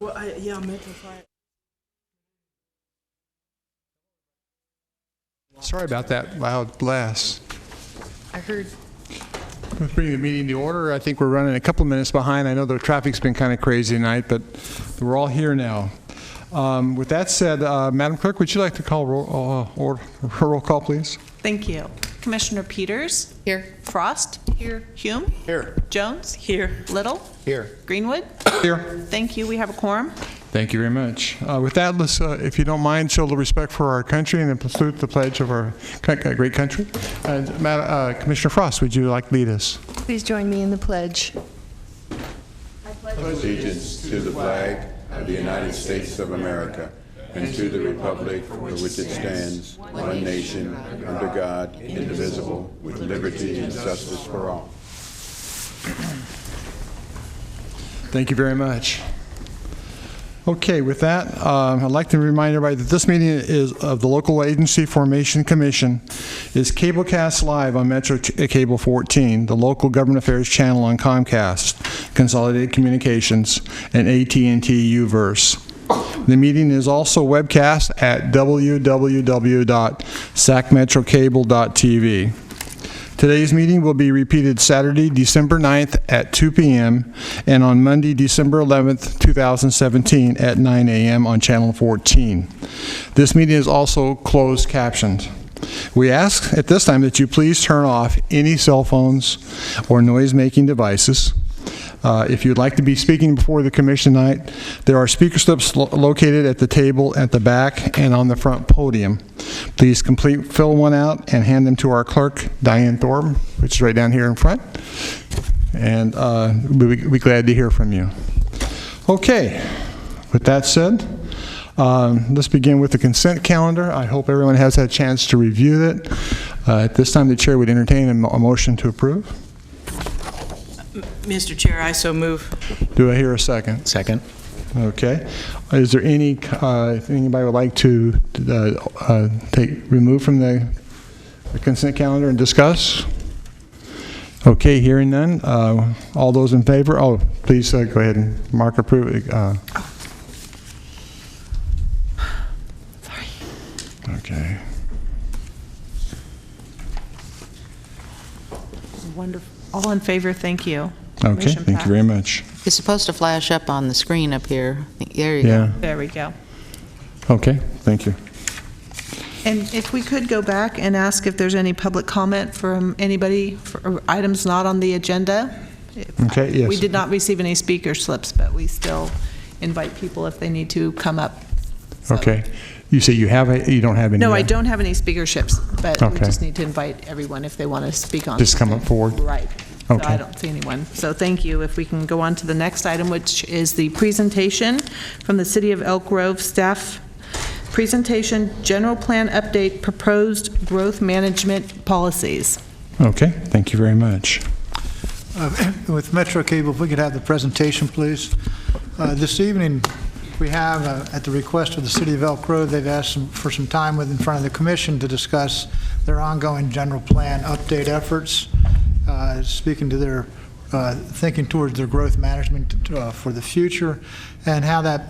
Well, yeah, I meant to find. Sorry about that loud blast. I heard. Let's bring the meeting to order. I think we're running a couple of minutes behind. I know the traffic's been kind of crazy tonight, but we're all here now. With that said, Madam Clerk, would you like to call roll call, please? Thank you. Commissioner Peters? Here. Frost? Here. Hume? Here. Jones? Here. Little? Here. Greenwood? Here. Thank you. We have a quorum. Thank you very much. With that, let's, if you don't mind, show the respect for our country and salute the pledge of our great country. Commissioner Frost, would you like to lead us? Please join me in the pledge. Allegiance to the flag of the United States of America and to the republic for which it stands, one nation, under God, indivisible, with liberty and justice for all. Thank you very much. Okay, with that, I'd like to remind everybody that this meeting is of the Local Agency Formation Commission is cablecast live on Metro Cable 14, the local government affairs channel on Comcast, Consolidated Communications, and AT&T Uverse. The meeting is also webcast at www.sacmetrocable.tv. Today's meeting will be repeated Saturday, December 9th at 2 p.m. and on Monday, December 11th, 2017 at 9 a.m. on Channel 14. This meeting is also closed captioned. We ask at this time that you please turn off any cell phones or noise-making devices. If you'd like to be speaking before the commission tonight, there are speaker slips located at the table at the back and on the front podium. Please fill one out and hand them to our clerk, Diane Thorpe, which is right down here in front. And we'll be glad to hear from you. Okay, with that said, let's begin with the consent calendar. I hope everyone has had a chance to review it. At this time, the chair would entertain a motion to approve. Mr. Chair, I so move. Do I hear a second? Second. Okay. Is there any, if anybody would like to remove from the consent calendar and discuss? Okay, hearing none. All those in favor? Oh, please go ahead and mark approve. Sorry. Okay. Wonderful. All in favor, thank you. Okay, Motion thank you very passed. much. It's supposed to flash up on the screen up here. There you Yeah. go. There we go. Okay, thank you. And if we could go back and ask if there's any public comment from anybody for items not on the agenda. Okay, yes. We did not receive any speaker slips, but we still invite people if they need to come up. So- Okay. You say you don't have any? No, I don't have any speaker ships, but we Okay. just need to invite everyone if they want to speak on Just come something. up forward? Right. So Okay. I don't see anyone. So thank you. If we can go on to the next item, which is the presentation from the City of Elk Grove staff. Presentation, general plan update, proposed growth management policies. Okay, thank you very much. With Metro Cable, if we could have the presentation, please. This evening, we have, at the request of the City of Elk Grove, they've asked for some time in front of the Commission to discuss their ongoing general plan update efforts, speaking to their thinking towards their growth management for the future, and how that,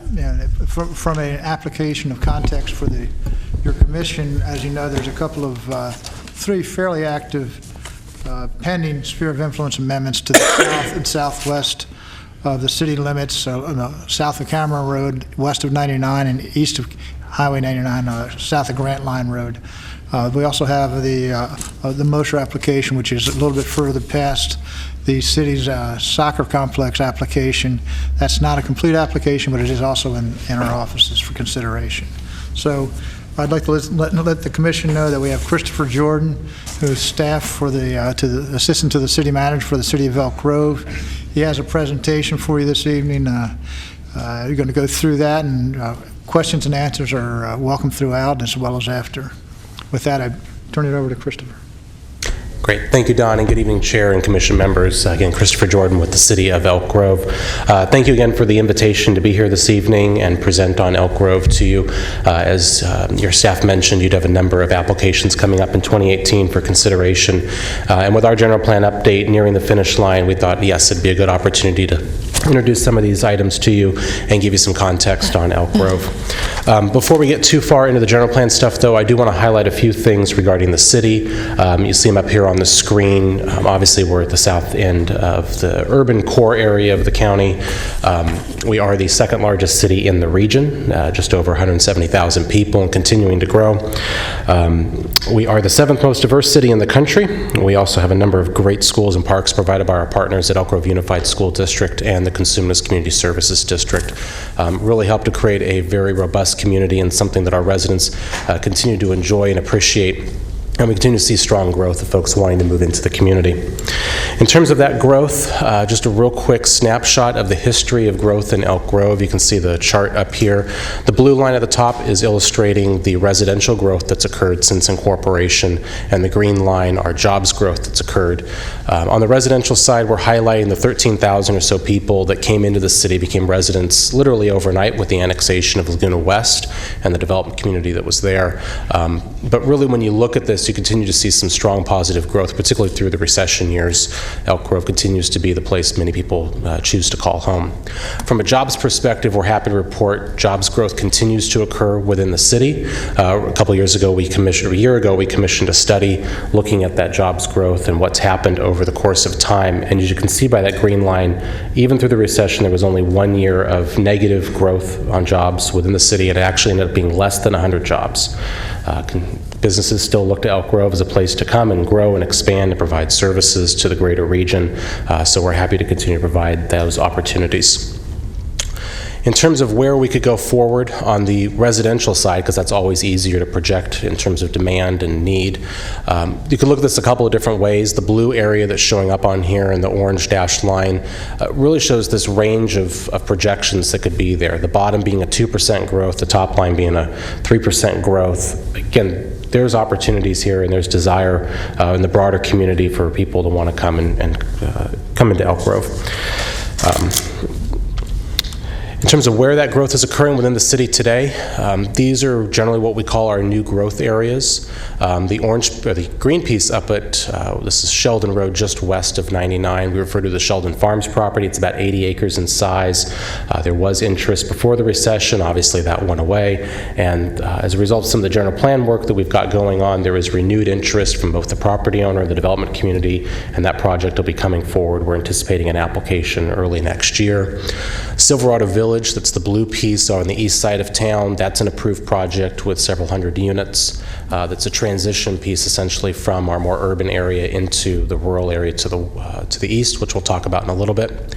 from an application of context for your Commission. As you know, there's a couple of three fairly active pending sphere of influence amendments to the south and southwest of the city limits, so south of Cameron Road, west of 99, and east of Highway 99, south of Grant Line Road. We also have the Mosher application, which is a little bit further past the city's soccer complex application. That's not a complete application, but it is also in our offices for consideration. So I'd like to let the Commission know that we have Christopher Jordan, who's staff for the assistant to the city manager for the City of Elk Grove. He has a presentation for you this evening. You're going to go through that, and questions and answers are welcome throughout as well as after. With that, I turn it over to Christopher. Great. Thank you, Don, and good evening, Chair and Commission members. Again, Christopher Jordan with the City of Elk Grove. Thank you again for the invitation to be here this evening and present on Elk Grove to you. As your staff mentioned, you'd have a number of applications coming up in 2018 for consideration. And with our general plan update nearing the finish line, we thought, yes, it'd be a good opportunity to introduce some of these items to you and give you some context on Elk Grove. Before we get too far into the general plan stuff, though, I do want to highlight a few things regarding the city. You see them up here on the screen. Obviously, we're at the south end of the urban core area of the county. We are the second largest city in the region, just over 170,000 people and continuing to grow. We are the seventh most diverse city in the country. We also have a number of great schools and parks provided by our partners at Elk Grove Unified School District and the Consumnes Community Services District. Really help to create a very robust community and something that our residents continue to enjoy and appreciate. And we continue to see strong growth of folks wanting to move into the community. In terms of that growth, just a real quick snapshot of the history of growth in Elk Grove. You can see the chart up here. The blue line at the top is illustrating the residential growth that's occurred since incorporation, and the green line are jobs growth that's occurred. On the residential side, we're highlighting the 13,000 or so people that came into the city, became residents literally overnight with the annexation of Laguna West and the development community that was there. But really, when you look at this, you continue to see some strong positive growth, particularly through the recession years. Elk Grove continues to be the place many people choose to call home. From a jobs perspective, we're happy to report jobs growth continues to occur within the city. A year ago, we commissioned a study looking at that jobs growth and what's happened over the course of time. And as you can see by that green line, even through the recession, there was only 1 year of negative growth on jobs within the city. It actually ended up being less than 100 jobs. Businesses still look to Elk Grove as a place to come and grow and expand and provide services to the greater region. So we're happy to continue to provide those opportunities. In terms of where we could go forward on the residential side, because that's always easier to project in terms of demand and need, you can look at this a couple of different ways. The blue area that's showing up on here and the orange dashed line really shows this range of projections that could be there. The bottom being a 2% growth, the top line being a 3% growth. Again, there's opportunities here and there's desire in the broader community for people to want to come and come into Elk Grove. In terms of where that growth is occurring within the city today, these are generally what we call our new growth areas. The green piece up at, this is Sheldon Road just west of 99. We refer to the Sheldon Farms property. It's about 80 acres in size. There was interest before the recession. Obviously that went away. And as a result of some of the general plan work that we've got going on, there is renewed interest from both the property owner and the development community, and that project will be coming forward. We're anticipating an application early next year. Silverado Village, that's the blue piece on the east side of town. That's an approved project with several hundred units. That's a transition piece essentially from our more urban area into the rural area to the east, which we'll talk about in a little bit.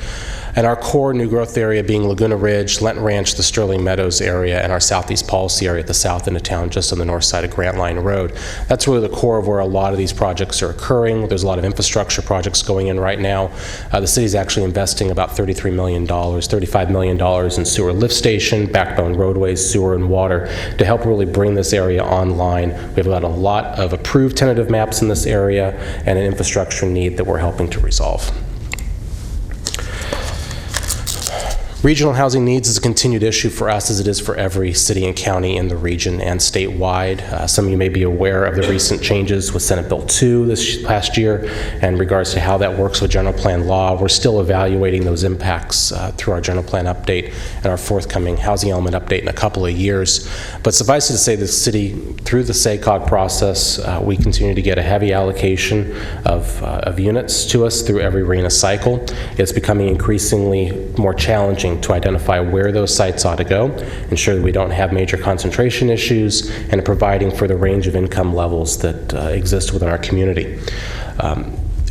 And our core new growth area being Laguna Ridge, Lenton Ranch, the Sterling Meadows area, and our southeast policy area at the south end of town, just on the north side of Grant Line Road. That's really the core of where a lot of these projects are occurring. There's a lot of infrastructure projects going in right now. The city's actually investing about $33 million, $35 million in sewer lift station, backbone roadways, sewer, and water to help really bring this area online. We've got a lot of approved tentative maps in this area and an infrastructure need that we're helping to resolve. Regional housing needs is a continued issue for us as it is for every city and county in the region and statewide. Some of you may be aware of the recent changes with Senate Bill 2 this past year in regards to how that works with general plan law. We're still evaluating those impacts through our general plan update and our forthcoming housing element update in a couple of years. But suffice it to say, the city, through the SACOG process, we continue to get a heavy allocation of units to us through every RENA cycle. It's becoming increasingly more challenging to identify where those sites ought to go, ensure that we don't have major concentration issues, and providing for the range of income levels that exist within our community.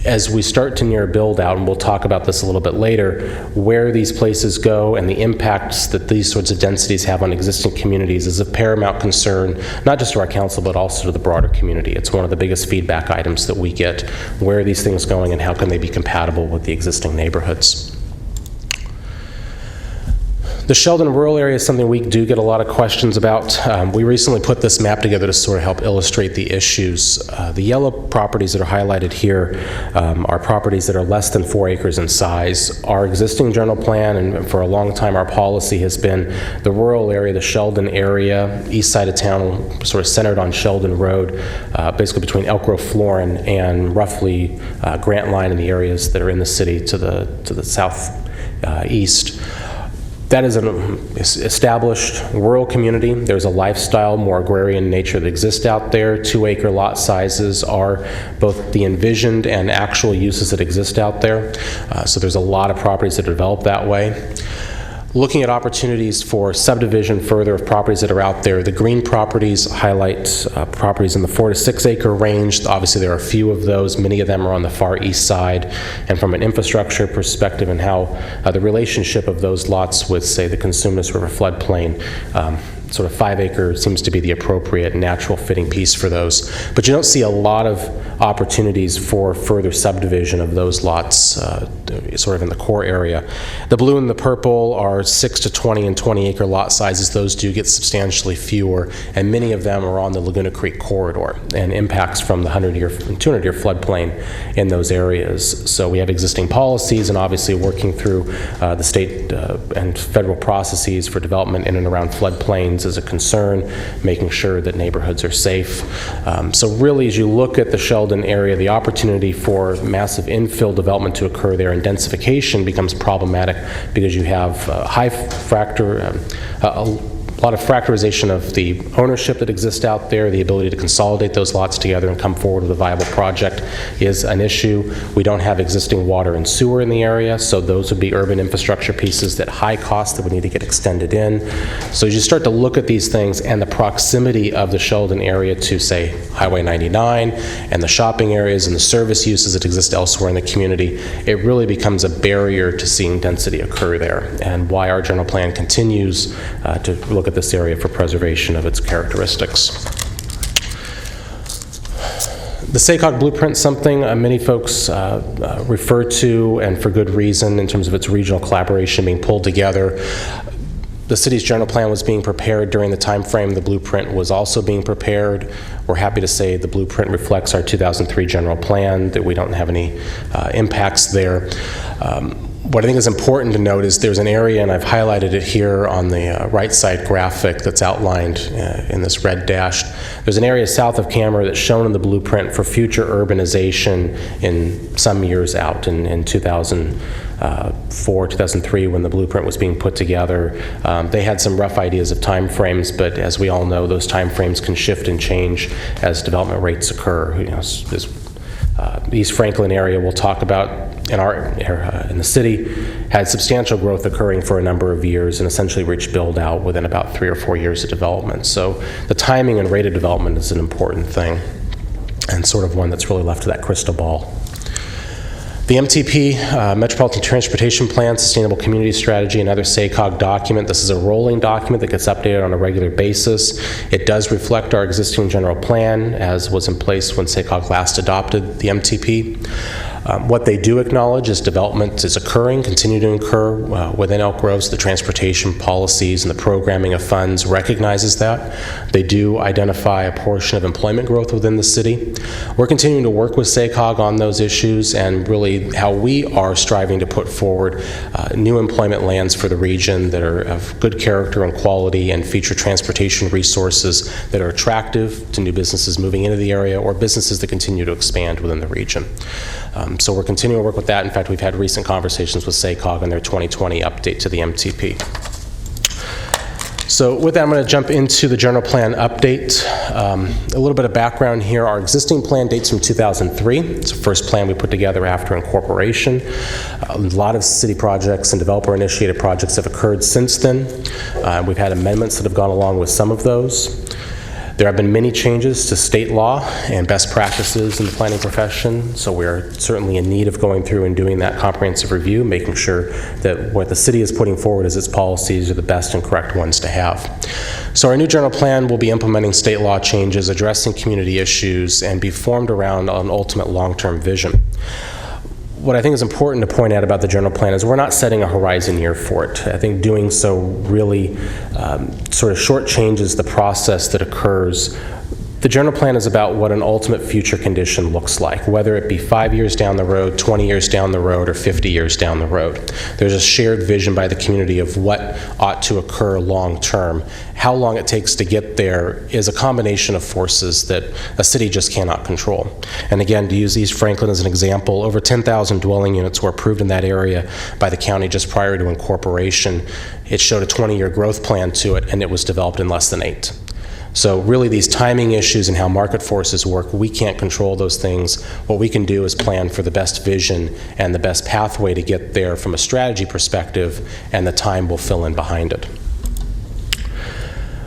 As we start to near build out, and we'll talk about this a little bit later, where these places go and the impacts that these sorts of densities have on existing communities is of paramount concern, not just to our council, but also to the broader community. It's one of the biggest feedback items that we get. Where are these things going and how can they be compatible with the existing neighborhoods? The Sheldon rural area is something we do get a lot of questions about. We recently put this map together to sort of help illustrate the issues. The yellow properties that are highlighted here are properties that are less than 4 acres in size. Our existing general plan, and for a long time our policy has been the rural area, the Sheldon area, east side of town, sort of centered on Sheldon Road, basically between Elk Grove, Florin, and roughly Grant Line and the areas that are in the city to the south east. That is an established rural community. There's a lifestyle, more agrarian nature that exists out there. 2-acre lot sizes are both the envisioned and actual uses that exist out there. So there's a lot of properties that develop that way. Looking at opportunities for subdivision further of properties that are out there, the green properties highlight properties in the 4 to 6 acre range. Obviously, there are a few of those. Many of them are on the far east side. And from an infrastructure perspective and how the relationship of those lots with, say, the Consumnes River floodplain, sort of 5 acre seems to be the appropriate natural fitting piece for those. But you don't see a lot of opportunities for further subdivision of those lots sort of in the core area. The blue and the purple are 6 to 20 and 20 acre lot sizes. Those do get substantially fewer, and many of them are on the Laguna Creek corridor and impacts from the 100-year and 200-year floodplain in those areas. So we have existing policies and obviously working through the state and federal processes for development in and around floodplains is a concern, making sure that neighborhoods are safe. So really, as you look at the Sheldon area, the opportunity for massive infill development to occur there and densification becomes problematic because you have high fracture, a lot of fracturization of the ownership that exists out there. The ability to consolidate those lots together and come forward with a viable project is an issue. We don't have existing water and sewer in the area, so those would be urban infrastructure pieces that high cost that would need to get extended in. So as you start to look at these things and the proximity of the Sheldon area to, say, Highway 99 and the shopping areas and the service uses that exist elsewhere in the community, it really becomes a barrier to seeing density occur there, and why our general plan continues to look at this area for preservation of its characteristics. The SACOG blueprint, something many folks refer to, and for good reason, in terms of its regional collaboration being pulled together. The city's general plan was being prepared during the time frame the blueprint was also being prepared. We're happy to say the blueprint reflects our 2003 general plan, that we don't have any impacts there. What I think is important to note is there's an area, and I've highlighted it here on the right side graphic that's outlined in this red dashed. There's an area south of Camera that's shown in the blueprint for future urbanization in some years out, in 2004, 2003, when the blueprint was being put together. They had some rough ideas of time frames, but as we all know, those time frames can shift and change as development rates occur. You know, the East Franklin area we'll talk about in the city had substantial growth occurring for a number of years and essentially reached build out within about 3 or 4 years of development. So the timing and rate of development is an important thing, and sort of one that's really left to that crystal ball. The MTP, Metropolitan Transportation Plan, Sustainable Community Strategy, another SACOG document. This is a rolling document that gets updated on a regular basis. It does reflect our existing general plan, as was in place when SACOG last adopted the MTP. What they do acknowledge is development is occurring, continue to occur within Elk Grove. So the transportation policies and the programming of funds recognizes that. They do identify a portion of employment growth within the city. We're continuing to work with SACOG on those issues, and really how we are striving to put forward new employment lands for the region that are of good character and quality and feature transportation resources that are attractive to new businesses moving into the area or businesses that continue to expand within the region. So we're continuing to work with that. In fact, we've had recent conversations with SACOG on their 2020 update to the MTP. So with that, I'm going to jump into the general plan update. A little bit of background here. Our existing plan dates from 2003. It's the first plan we put together after incorporation. A lot of city projects and developer-initiated projects have occurred since then. We've had amendments that have gone along with some of those. There have been many changes to state law and best practices in the planning profession, so we're certainly in need of going through and doing that comprehensive review, making sure that what the city is putting forward as its policies are the best and correct ones to have. So our new general plan will be implementing state law changes, addressing community issues, and be formed around an ultimate long-term vision. What I think is important to point out about the general plan is we're not setting a horizon year for it. I think doing so really sort of shortchanges the process that occurs The general plan is about what an ultimate future condition looks like, whether it be 5 years down the road, 20 years down the road, or 50 years down the road. There's a shared vision by the community of what ought to occur long term. How long it takes to get there is a combination of forces that a city just cannot control. And again, to use East Franklin as an example, over 10,000 dwelling units were approved in that area by the county just prior to incorporation. It showed a 20-year growth plan to it, and it was developed in less than 8. So really these timing issues and how market forces work, we can't control those things. What we can do is plan for the best vision and the best pathway to get there from a strategy perspective, and the time will fill in behind it.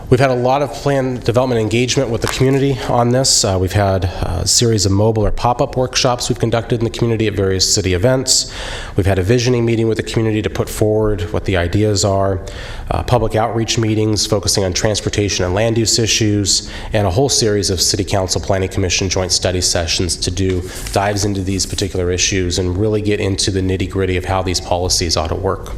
We've had a lot of plan development engagement with the community on this. We've had a series of mobile or pop-up workshops we've conducted in the community at various city events. We've had a visioning meeting with the community to put forward what the ideas are, public outreach meetings focusing on transportation and land use issues, and a whole series of City Council Planning Commission joint study sessions to do dives into these particular issues and really get into the nitty-gritty of how these policies ought to work.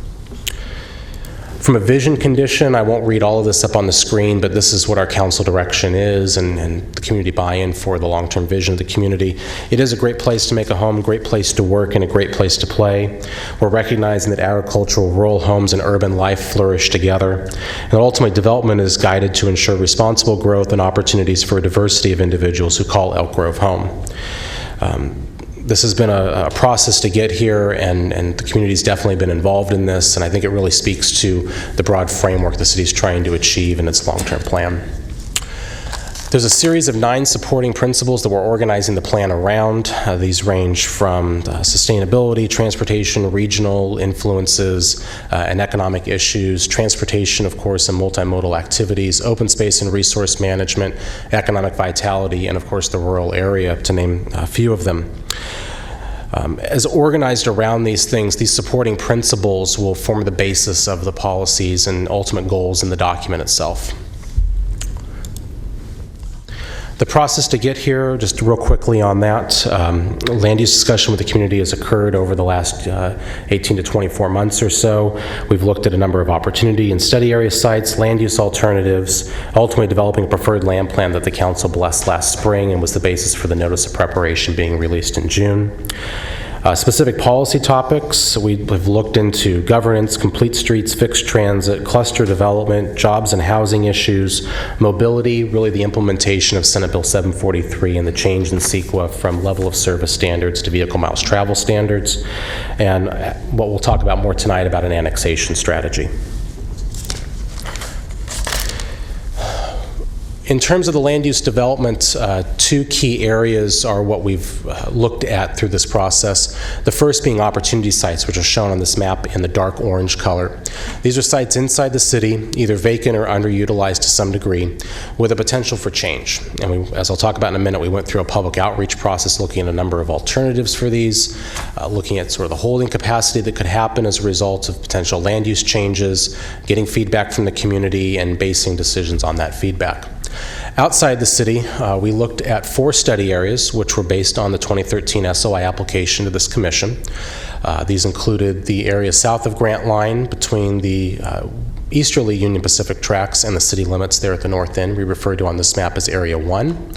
From a vision condition, I won't read all of this up on the screen, but this is what our council direction is and the community buy-in for the long-term vision of the community. It is a great place to make a home, great place to work, and a great place to play. We're recognizing that agricultural, rural homes, and urban life flourish together. And ultimately, development is guided to ensure responsible growth and opportunities for a diversity of individuals who call Elk Grove home. This has been a process to get here, and the community's definitely been involved in this, and I think it really speaks to the broad framework the city's trying to achieve in its long-term plan. There's a series of 9 supporting principles that we're organizing the plan around. These range from sustainability, transportation, regional influences, and economic issues, transportation, of course, and multimodal activities, open space and resource management, economic vitality, and of course the rural area, to name a few of them. As organized around these things, these supporting principles will form the basis of the policies and ultimate goals in the document itself. The process to get here, just real quickly on that, land use discussion with the community has occurred over the last 18 to 24 months or so. We've looked at a number of opportunity and study area sites, land use alternatives, ultimately developing a preferred land plan that the council blessed last spring and was the basis for the notice of preparation being released in June. Specific policy topics, we have looked into governance, complete streets, fixed transit, cluster development, jobs and housing issues, mobility, really the implementation of Senate Bill 743 and the change in CEQA from level of service standards to vehicle miles travel standards, and what we'll talk about more tonight about an annexation strategy. In terms of the land use development, 2 key areas are what we've looked at through this process. The first being opportunity sites, which are shown on this map in the dark orange color. These are sites inside the city, either vacant or underutilized to some degree, with a potential for change. And as I'll talk about in a minute, we went through a public outreach process looking at a number of alternatives for these, looking at sort of the holding capacity that could happen as a result of potential land use changes, getting feedback from the community, and basing decisions on that feedback. Outside the city, we looked at 4 study areas, which were based on the 2013 SOI application to this commission. These included the area south of Grant Line between the easterly Union Pacific tracks and the city limits there at the north end. We refer to on this map as Area 1.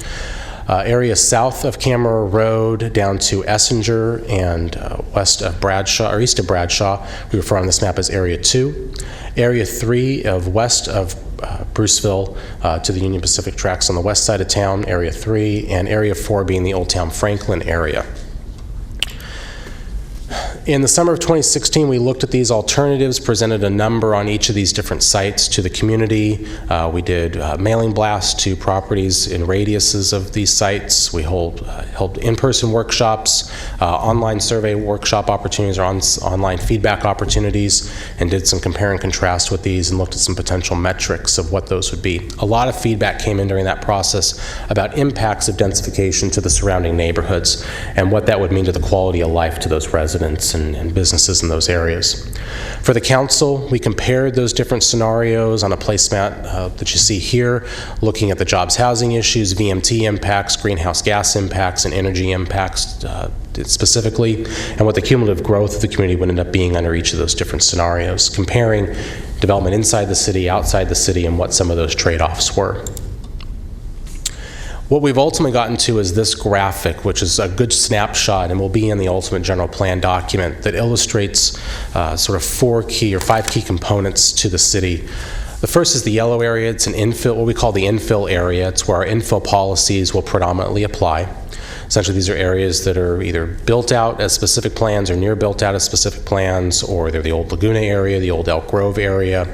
Area south of Camera Road down to Essinger and west of Bradshaw, or east of Bradshaw, we refer on this map as Area 2. Area 3 of west of Bruceville to the Union Pacific tracks on the west side of town, Area 3, and Area 4 being the Old Town Franklin area. In the summer of 2016, we looked at these alternatives, presented a number on each of these different sites to the community. We did mailing blasts to properties in radiuses of these sites. We held in-person workshops, online survey workshop opportunities, or online feedback opportunities, and did some compare and contrast with these and looked at some potential metrics of what those would be. A lot of feedback came in during that process about impacts of densification to the surrounding neighborhoods and what that would mean to the quality of life to those residents and businesses in those areas. For the council, we compared those different scenarios on a placemat that you see here, looking at the jobs housing issues, VMT impacts, greenhouse gas impacts, and energy impacts specifically, and what the cumulative growth of the community would end up being under each of those different scenarios, comparing development inside the city, outside the city, and what some of those trade-offs were. What we've ultimately gotten to is this graphic, which is a good snapshot and will be in the ultimate general plan document that illustrates sort of 5 key components to the city. The first is the yellow area. It's an infill, what we call the infill area. It's where our infill policies will predominantly apply. Essentially, these are areas that are either built out as specific plans or near built out as specific plans, or they're the old Laguna area, the old Elk Grove area.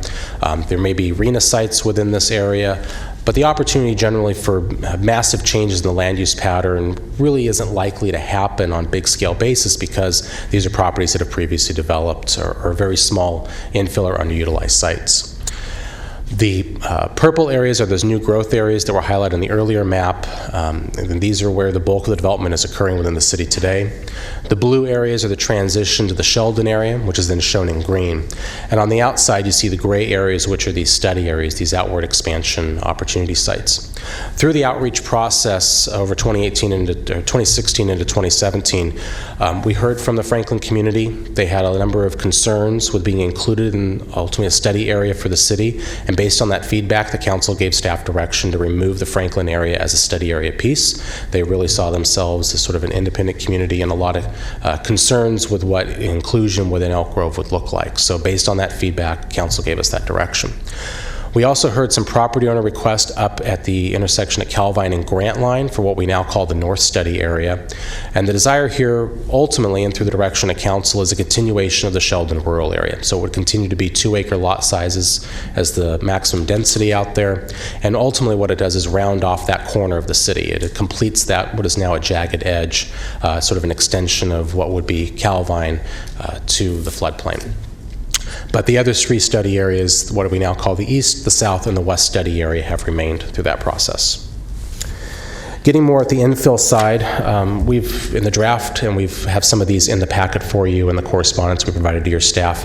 There may be RENA sites within this area, but the opportunity generally for massive changes in the land use pattern really isn't likely to happen on big scale basis because these are properties that have previously developed or very small infill or underutilized sites. The purple areas are those new growth areas that were highlighted in the earlier map, and these are where the bulk of the development is occurring within the city today. The blue areas are the transition to the Sheldon area, which is then shown in green. And on the outside, you see the gray areas, which are these study areas, these outward expansion opportunity sites. Through the outreach process over 2016 into 2017, we heard from the Franklin community. They had a number of concerns with being included in ultimately a study area for the city, and based on that feedback, the council gave staff direction to remove the Franklin area as a study area piece. They really saw themselves as sort of an independent community and a lot of concerns with what inclusion within Elk Grove would look like. So based on that feedback, council gave us that direction. We also heard some property owner requests up at the intersection at Calvine and Grant Line for what we now call the North Study area. And the desire here, ultimately, and through the direction of council, is a continuation of the Sheldon rural area. So it would continue to be 2-acre lot sizes as the maximum density out there. And ultimately what it does is round off that corner of the city. It completes that, what is now a jagged edge, sort of an extension of what would be Calvine to the floodplain. But the other 3 study areas, what we now call the east, the south, and the west study area, have remained through that process. Getting more at the infill side, we've, in the draft, and we've have some of these in the packet for you in the correspondence we provided to your staff,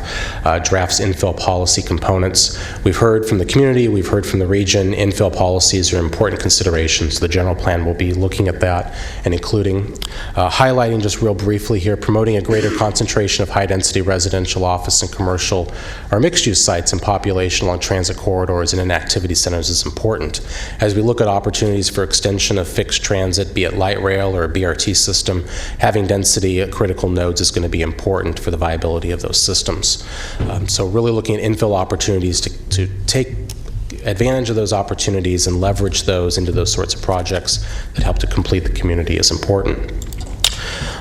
drafts infill policy components. We've heard from the community, we've heard from the region, infill policies are important considerations. The general plan will be looking at that and including, highlighting just real briefly here, promoting a greater concentration of high-density residential, office, and commercial or mixed-use sites and population along transit corridors and in activity centers is important. As we look at opportunities for extension of fixed transit, be it light rail or a BRT system, having density at critical nodes is going to be important for the viability of those systems. So really looking at infill opportunities to take advantage of those opportunities and leverage those into those sorts of projects that help to complete the community is important.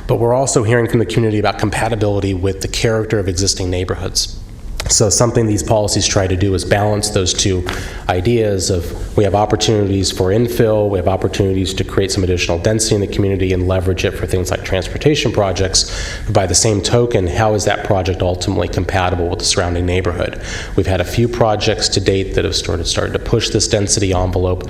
But we're also hearing from the community about compatibility with the character of existing neighborhoods. So something these policies try to do is balance those two ideas of we have opportunities for infill, we have opportunities to create some additional density in the community and leverage it for things like transportation projects. But by the same token, how is that project ultimately compatible with the surrounding neighborhood? We've had a few projects to date that have started to push this density envelope.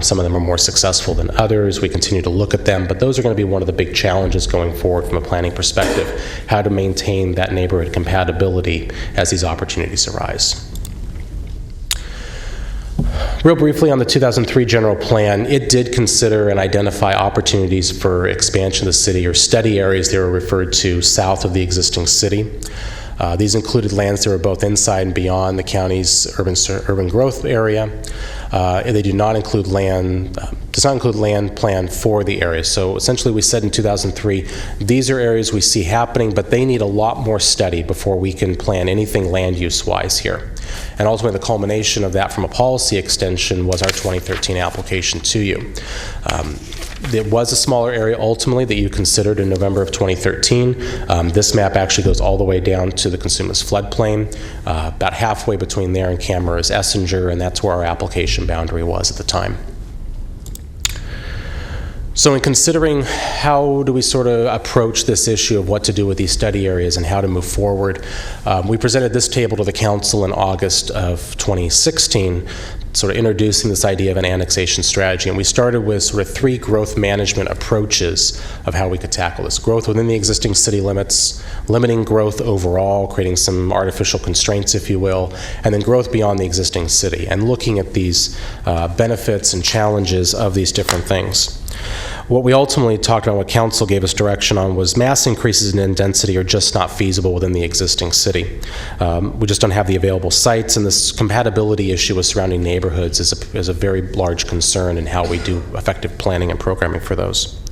Some of them are more successful than others. We continue to look at them, but those are going to be one of the big challenges going forward from a planning perspective, how to maintain that neighborhood compatibility as these opportunities arise. Real briefly on the 2003 general plan, it did consider and identify opportunities for expansion of the city or study areas that were referred to south of the existing city. These included lands that were both inside and beyond the county's urban growth area. They do not include land, does not include land plan for the area. So essentially we said in 2003, these are areas we see happening, but they need a lot more study before we can plan anything land use wise here. And ultimately the culmination of that from a policy extension was our 2013 application to you. It was a smaller area ultimately that you considered in November of 2013. This map actually goes all the way down to the Consumers floodplain. About halfway between there and Camera is Essinger, and that's where our application boundary was at the time. So in considering how do we sort of approach this issue of what to do with these study areas and how to move forward, we presented this table to the council in August of 2016, sort of introducing this idea of an annexation strategy. And we started with sort of 3 growth management approaches of how we could tackle this. Growth within the existing city limits, limiting growth overall, creating some artificial constraints, if you will, and then growth beyond the existing city, and looking at these benefits and challenges of these different things. What we ultimately talked about, what council gave us direction on, was mass increases in density are just not feasible within the existing city. We just don't have the available sites, and this compatibility issue with surrounding neighborhoods is a very large concern in how we do effective planning and programming for those.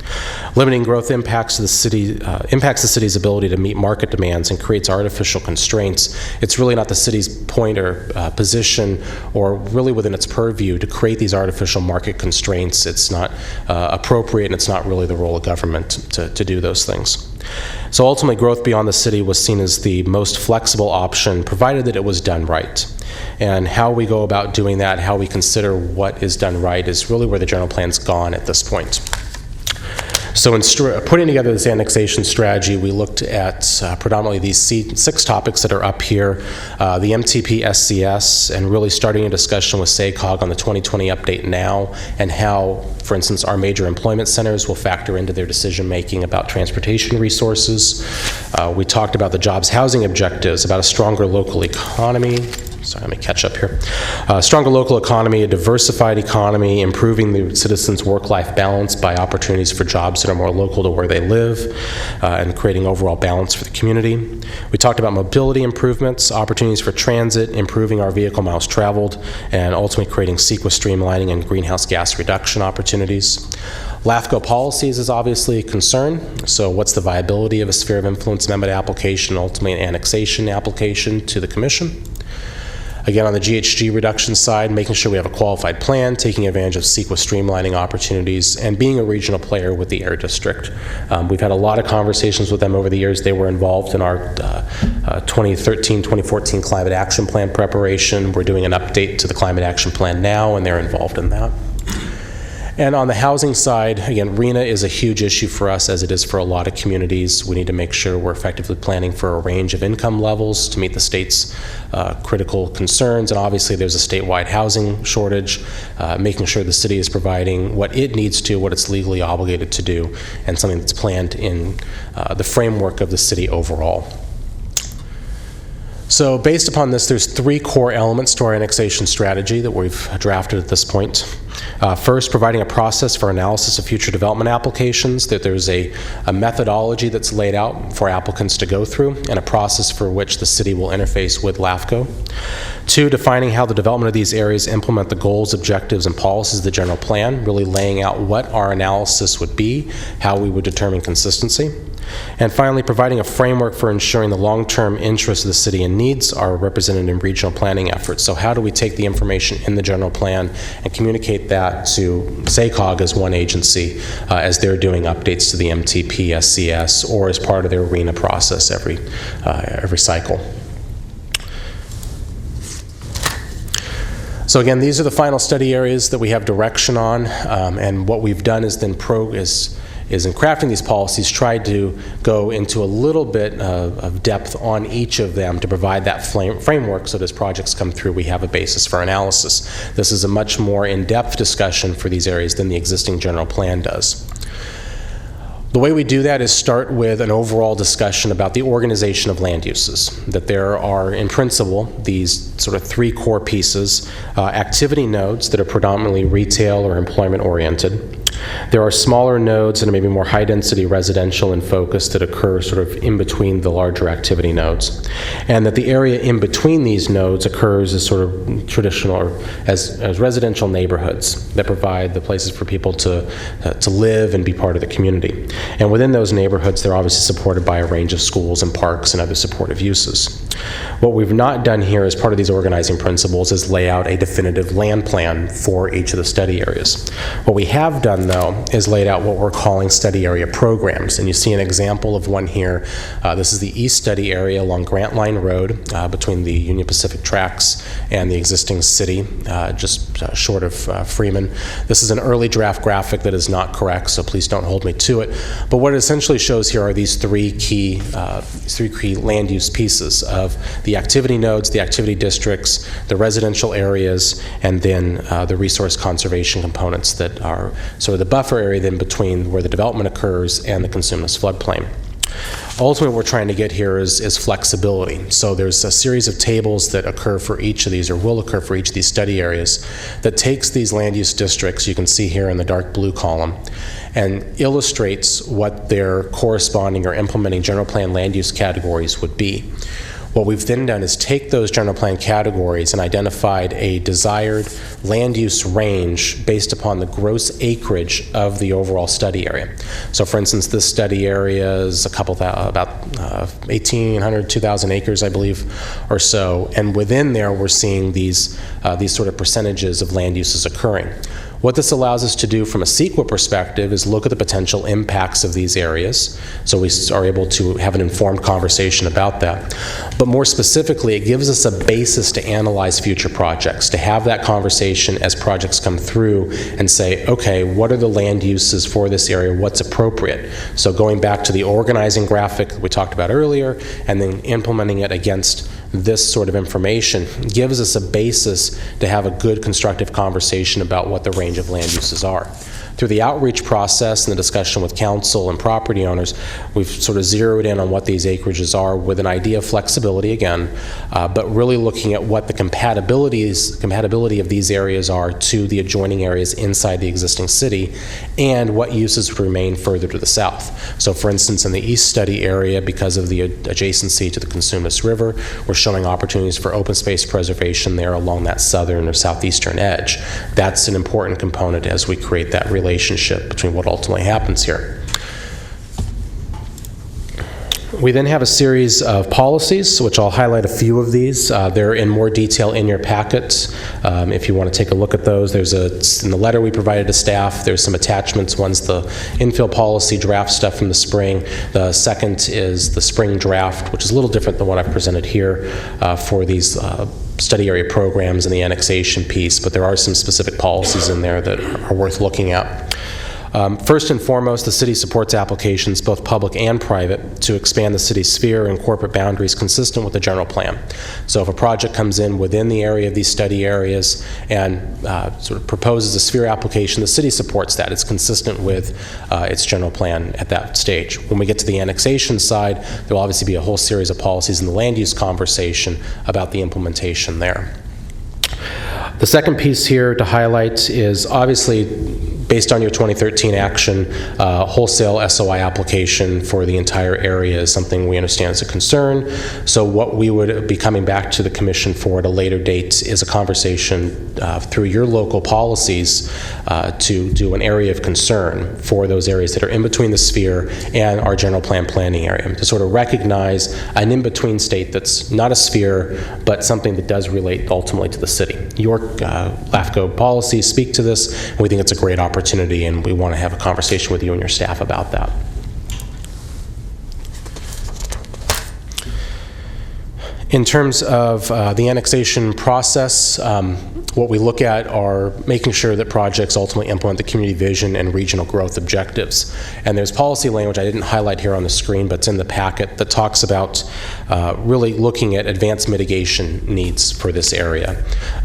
Limiting growth impacts the city's ability to meet market demands and creates artificial constraints. It's really not the city's point or position, or really within its purview, to create these artificial market constraints. It's not appropriate, and it's not really the role of government to do those things. So ultimately, growth beyond the city was seen as the most flexible option, provided that it was done right. And how we go about doing that, how we consider what is done right, is really where the general plan's gone at this point. So in putting together this annexation strategy, we looked at predominantly these 6 topics that are up here, the MTP SCS, and really starting a discussion with SACOG on the 2020 update now, and how, for instance, our major employment centers will factor into their decision-making about transportation resources. We talked about the jobs housing objectives, about a stronger local economy. Sorry, let me catch up here. Stronger local economy, a diversified economy, improving the citizens' work-life balance by opportunities for jobs that are more local to where they live, and creating overall balance for the community. We talked about mobility improvements, opportunities for transit, improving our vehicle miles traveled, and ultimately creating CEQA streamlining and greenhouse gas reduction opportunities. LAFCo policies is obviously a concern. So what's the viability of a sphere of influence amendment application, ultimately an annexation application to the commission? Again, on the GHG reduction side, making sure we have a qualified plan, taking advantage of CEQA streamlining opportunities, and being a regional player with the Air District. We've had a lot of conversations with them over the years. They were involved in our 2013-2014 Climate Action Plan preparation. We're doing an update to the Climate Action Plan now, and they're involved in that. And on the housing side, again, RHNA is a huge issue for us, as it is for a lot of communities. We need to make sure we're effectively planning for a range of income levels to meet the state's critical concerns. And obviously, there's a statewide housing shortage, making sure the city is providing what it needs to, what it's legally obligated to do, and something that's planned in the framework of the city overall. So based upon this, there's 3 core elements to our annexation strategy that we've drafted at this point. First, providing a process for analysis of future development applications, that there's a methodology that's laid out for applicants to go through, and a process for which the city will interface with LAFCo. 2, defining how the development of these areas implement the goals, objectives, and policies of the general plan, really laying out what our analysis would be, how we would determine consistency. And finally, providing a framework for ensuring the long-term interests of the city and needs are represented in regional planning efforts. So how do we take the information in the general plan and communicate that to SACOG as one agency as they're doing updates to the MTP SCS, or as part of their RHNA process every cycle. So again, these are the final study areas that we have direction on, and what we've done is then is in crafting these policies, tried to go into a little bit of depth on each of them to provide that framework, so that as projects come through, we have a basis for analysis. This is a much more in-depth discussion for these areas than the existing general plan does. The way we do that is start with an overall discussion about the organization of land uses, that there are, in principle, these sort of 3 core pieces: activity nodes that are predominantly retail or employment-oriented. There are smaller nodes that are maybe more high-density residential in focus that occur sort of in between the larger activity nodes. And that the area in between these nodes occurs as sort of traditional, or as residential neighborhoods that provide the places for people to live and be part of the community. And within those neighborhoods, they're obviously supported by a range of schools and parks and other supportive uses. What we've not done here as part of these organizing principles is lay out a definitive land plan for each of the study areas. What we have done, though, is laid out what we're calling study area programs. And you see an example of one here. This is the East Study Area along Grant Line Road between the Union Pacific tracks and the existing city, just short of Freeman. This is an early draft graphic that is not correct, so please don't hold me to it. But what it essentially shows here are these 3 key land use pieces of the activity nodes, the activity districts, the residential areas, and then the resource conservation components that are sort of the buffer area then between where the development occurs and the consumer's floodplain. Ultimately, what we're trying to get here is flexibility. So there's a series of tables that occur for each of these, or will occur for each of these study areas, that takes these land use districts, you can see here in the dark blue column, and illustrates what their corresponding or implementing general plan land use categories would be. What we've then done is take those general plan categories and identified a desired land use range based upon the gross acreage of the overall study area. So for instance, this study area is about 1,800, 2,000 acres, I believe, or so. And within there, we're seeing these sort of percentages of land uses occurring. What this allows us to do from a CEQA perspective is look at the potential impacts of these areas, so we are able to have an informed conversation about that. But more specifically, it gives us a basis to analyze future projects, to have that conversation as projects come through and say, okay, what are the land uses for this area, what's appropriate? So going back to the organizing graphic that we talked about earlier, and then implementing it against this sort of information gives us a basis to have a good constructive conversation about what the range of land uses are. Through the outreach process and the discussion with council and property owners, we've sort of zeroed in on what these acreages are with an idea of flexibility again, but really looking at what the compatibility of these areas are to the adjoining areas inside the existing city, and what uses would remain further to the south. So for instance, in the east study area, because of the adjacency to the Cosumnes River, we're showing opportunities for open space preservation there along that southern or southeastern edge. That's an important component as we create that relationship between what ultimately happens here. We then have a series of policies, which I'll highlight a few of these. They're in more detail in your packet. If you want to take a look at those, in the letter we provided to staff, there's some attachments. One's the infill policy draft stuff from the spring. The second is the spring draft, which is a little different than what I've presented here for these study area programs and the annexation piece, but there are some specific policies in there that are worth looking at. First and foremost, the city supports applications, both public and private, to expand the city's sphere and corporate boundaries consistent with the general plan. So if a project comes in within the area of these study areas and sort of proposes a sphere application, the city supports that. It's consistent with its general plan at that stage. When we get to the annexation side, there will obviously be a whole series of policies in the land use conversation about the implementation there. The second piece here to highlight is obviously based on your 2013 action, wholesale SOI application for the entire area is something we understand is a concern. So what we would be coming back to the commission for at a later date is a conversation through your local policies to do an area of concern for those areas that are in between the sphere and our general plan planning area, to sort of recognize an in-between state that's not a sphere, but something that does relate ultimately to the city. Your LAFCo policies speak to this, and we think it's a great opportunity, and we want to have a conversation with you and your staff about that. In terms of the annexation process, what we look at are making sure that projects ultimately implement the community vision and regional growth objectives. And there's policy language I didn't highlight here on the screen, but it's in the packet, that talks about really looking at advanced mitigation needs for this area.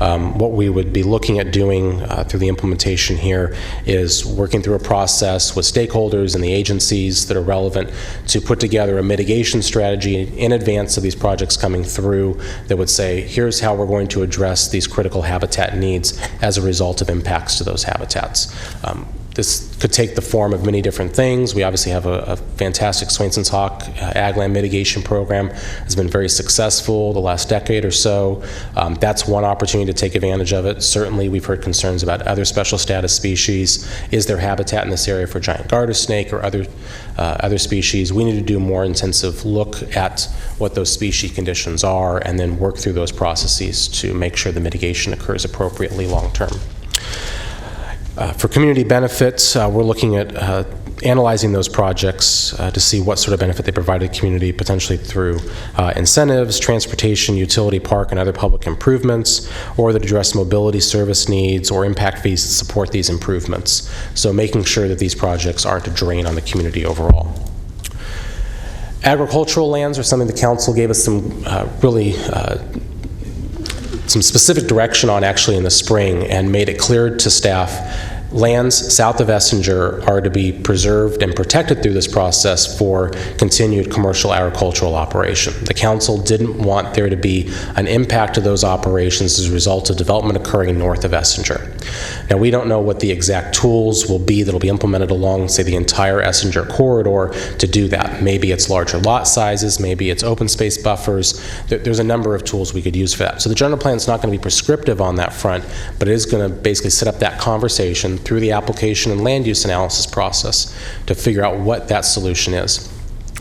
What we would be looking at doing through the implementation here is working through a process with stakeholders and the agencies that are relevant to put together a mitigation strategy in advance of these projects coming through that would say, here's how we're going to address these critical habitat needs as a result of impacts to those habitats. This could take the form of many different things. We obviously have a fantastic Swainson's Hawk ag land mitigation program. It's been very successful the last decade or so. That's one opportunity to take advantage of it. Certainly we've heard concerns about other special status species. Is there habitat in this area for giant garter snake or other species? We need to do a more intensive look at what those species conditions are and then work through those processes to make sure the mitigation occurs appropriately long term. For community benefits, we're looking at analyzing those projects to see what sort of benefit they provide to the community, potentially through incentives, transportation, utility park, and other public improvements, or that address mobility service needs or impact fees to support these improvements. So making sure that these projects aren't a drain on the community overall. Agricultural lands are something the council gave us some some specific direction on actually in the spring, and made it clear to staff Lands south of Essinger are to be preserved and protected through this process for continued commercial agricultural operation. The council didn't want there to be an impact to those operations as a result of development occurring north of Essinger. Now, we don't know what the exact tools will be that will be implemented along, say, the entire Essinger corridor to do that. Maybe it's larger lot sizes, maybe it's open space buffers. There's a number of tools we could use for that. So the general plan is not going to be prescriptive on that front, but it is going to basically set up that conversation through the application and land use analysis process to figure out what that solution is.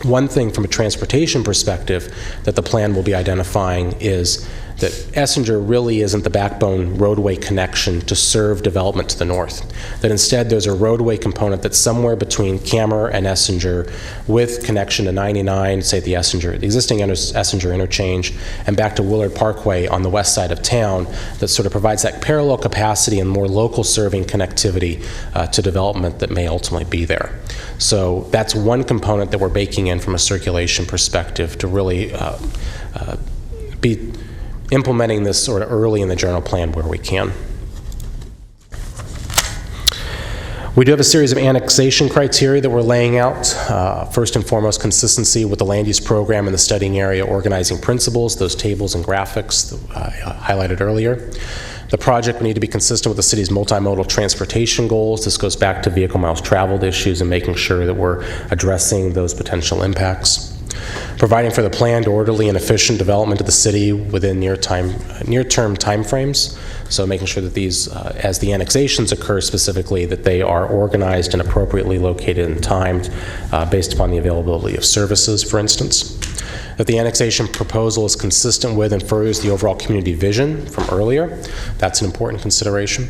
One thing from a transportation perspective that the plan will be identifying is that Essinger really isn't the backbone roadway connection to serve development to the north. That instead there's a roadway component that's somewhere between Kammer and Essinger with connection to 99, say the existing Essinger interchange, and back to Willard Parkway on the west side of town that sort of provides that parallel capacity and more local serving connectivity to development that may ultimately be there. So that's one component that we're baking in from a circulation perspective to really be implementing this sort of early in the general plan where we can. We do have a series of annexation criteria that we're laying out. First and foremost, consistency with the land use program and the studying area organizing principles, those tables and graphics that I highlighted earlier. The project will need to be consistent with the city's multimodal transportation goals. This goes back to vehicle miles traveled issues and making sure that we're addressing those potential impacts. Providing for the planned, orderly, and efficient development of the city within near-term timeframes. So making sure that these, as the annexations occur specifically, that they are organized and appropriately located and timed based upon the availability of services, for instance. That the annexation proposal is consistent with and furthers the overall community vision from earlier. That's an important consideration.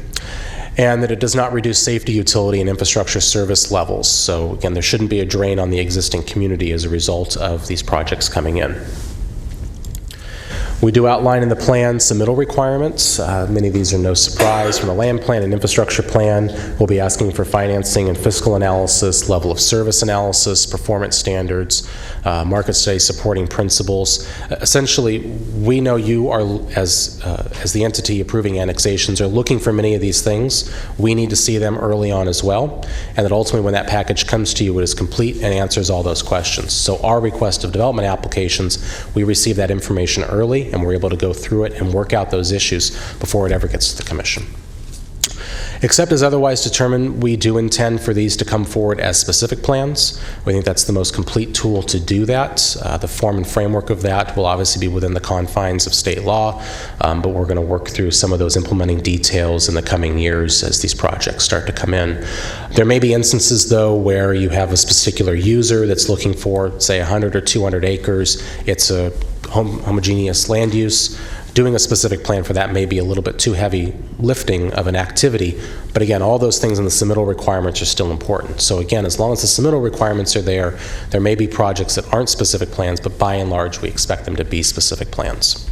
And that it does not reduce safety, utility, and infrastructure service levels. So again, there shouldn't be a drain on the existing community as a result of these projects coming in. We do outline in the plan submittal requirements. Many of these are no surprise. From the land plan and infrastructure plan, we'll be asking for financing and fiscal analysis, level of service analysis, performance standards, market study supporting principles. Essentially, we know you are, as the entity approving annexations, are looking for many of these things. We need to see them early on as well, and that ultimately when that package comes to you, it is complete and answers all those questions. So our request of development applications, we receive that information early, and we're able to go through it and work out those issues before it ever gets to the commission. Except as otherwise determined, we do intend for these to come forward as specific plans. We think that's the most complete tool to do that. The form and framework of that will obviously be within the confines of state law, but we're going to work through some of those implementing details in the coming years as these projects start to come in. There may be instances, though, where you have a particular user that's looking for, say, 100 or 200 acres. It's a homogeneous land use. Doing a specific plan for that may be a little bit too heavy lifting of an activity, but again, all those things in the submittal requirements are still important. So again, as long as the submittal requirements are there, there may be projects that aren't specific plans, but by and large, we expect them to be specific plans.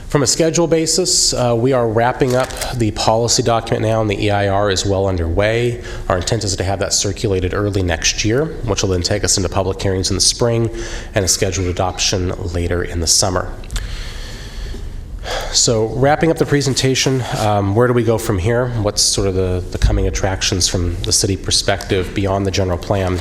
From a schedule basis, we are wrapping up the policy document now, and the EIR is well underway. Our intent is to have that circulated early next year, which will then take us into public hearings in the spring and a scheduled adoption later in the summer. So wrapping up the presentation, where do we go from here? What's sort of the coming attractions from the city perspective beyond the general plan?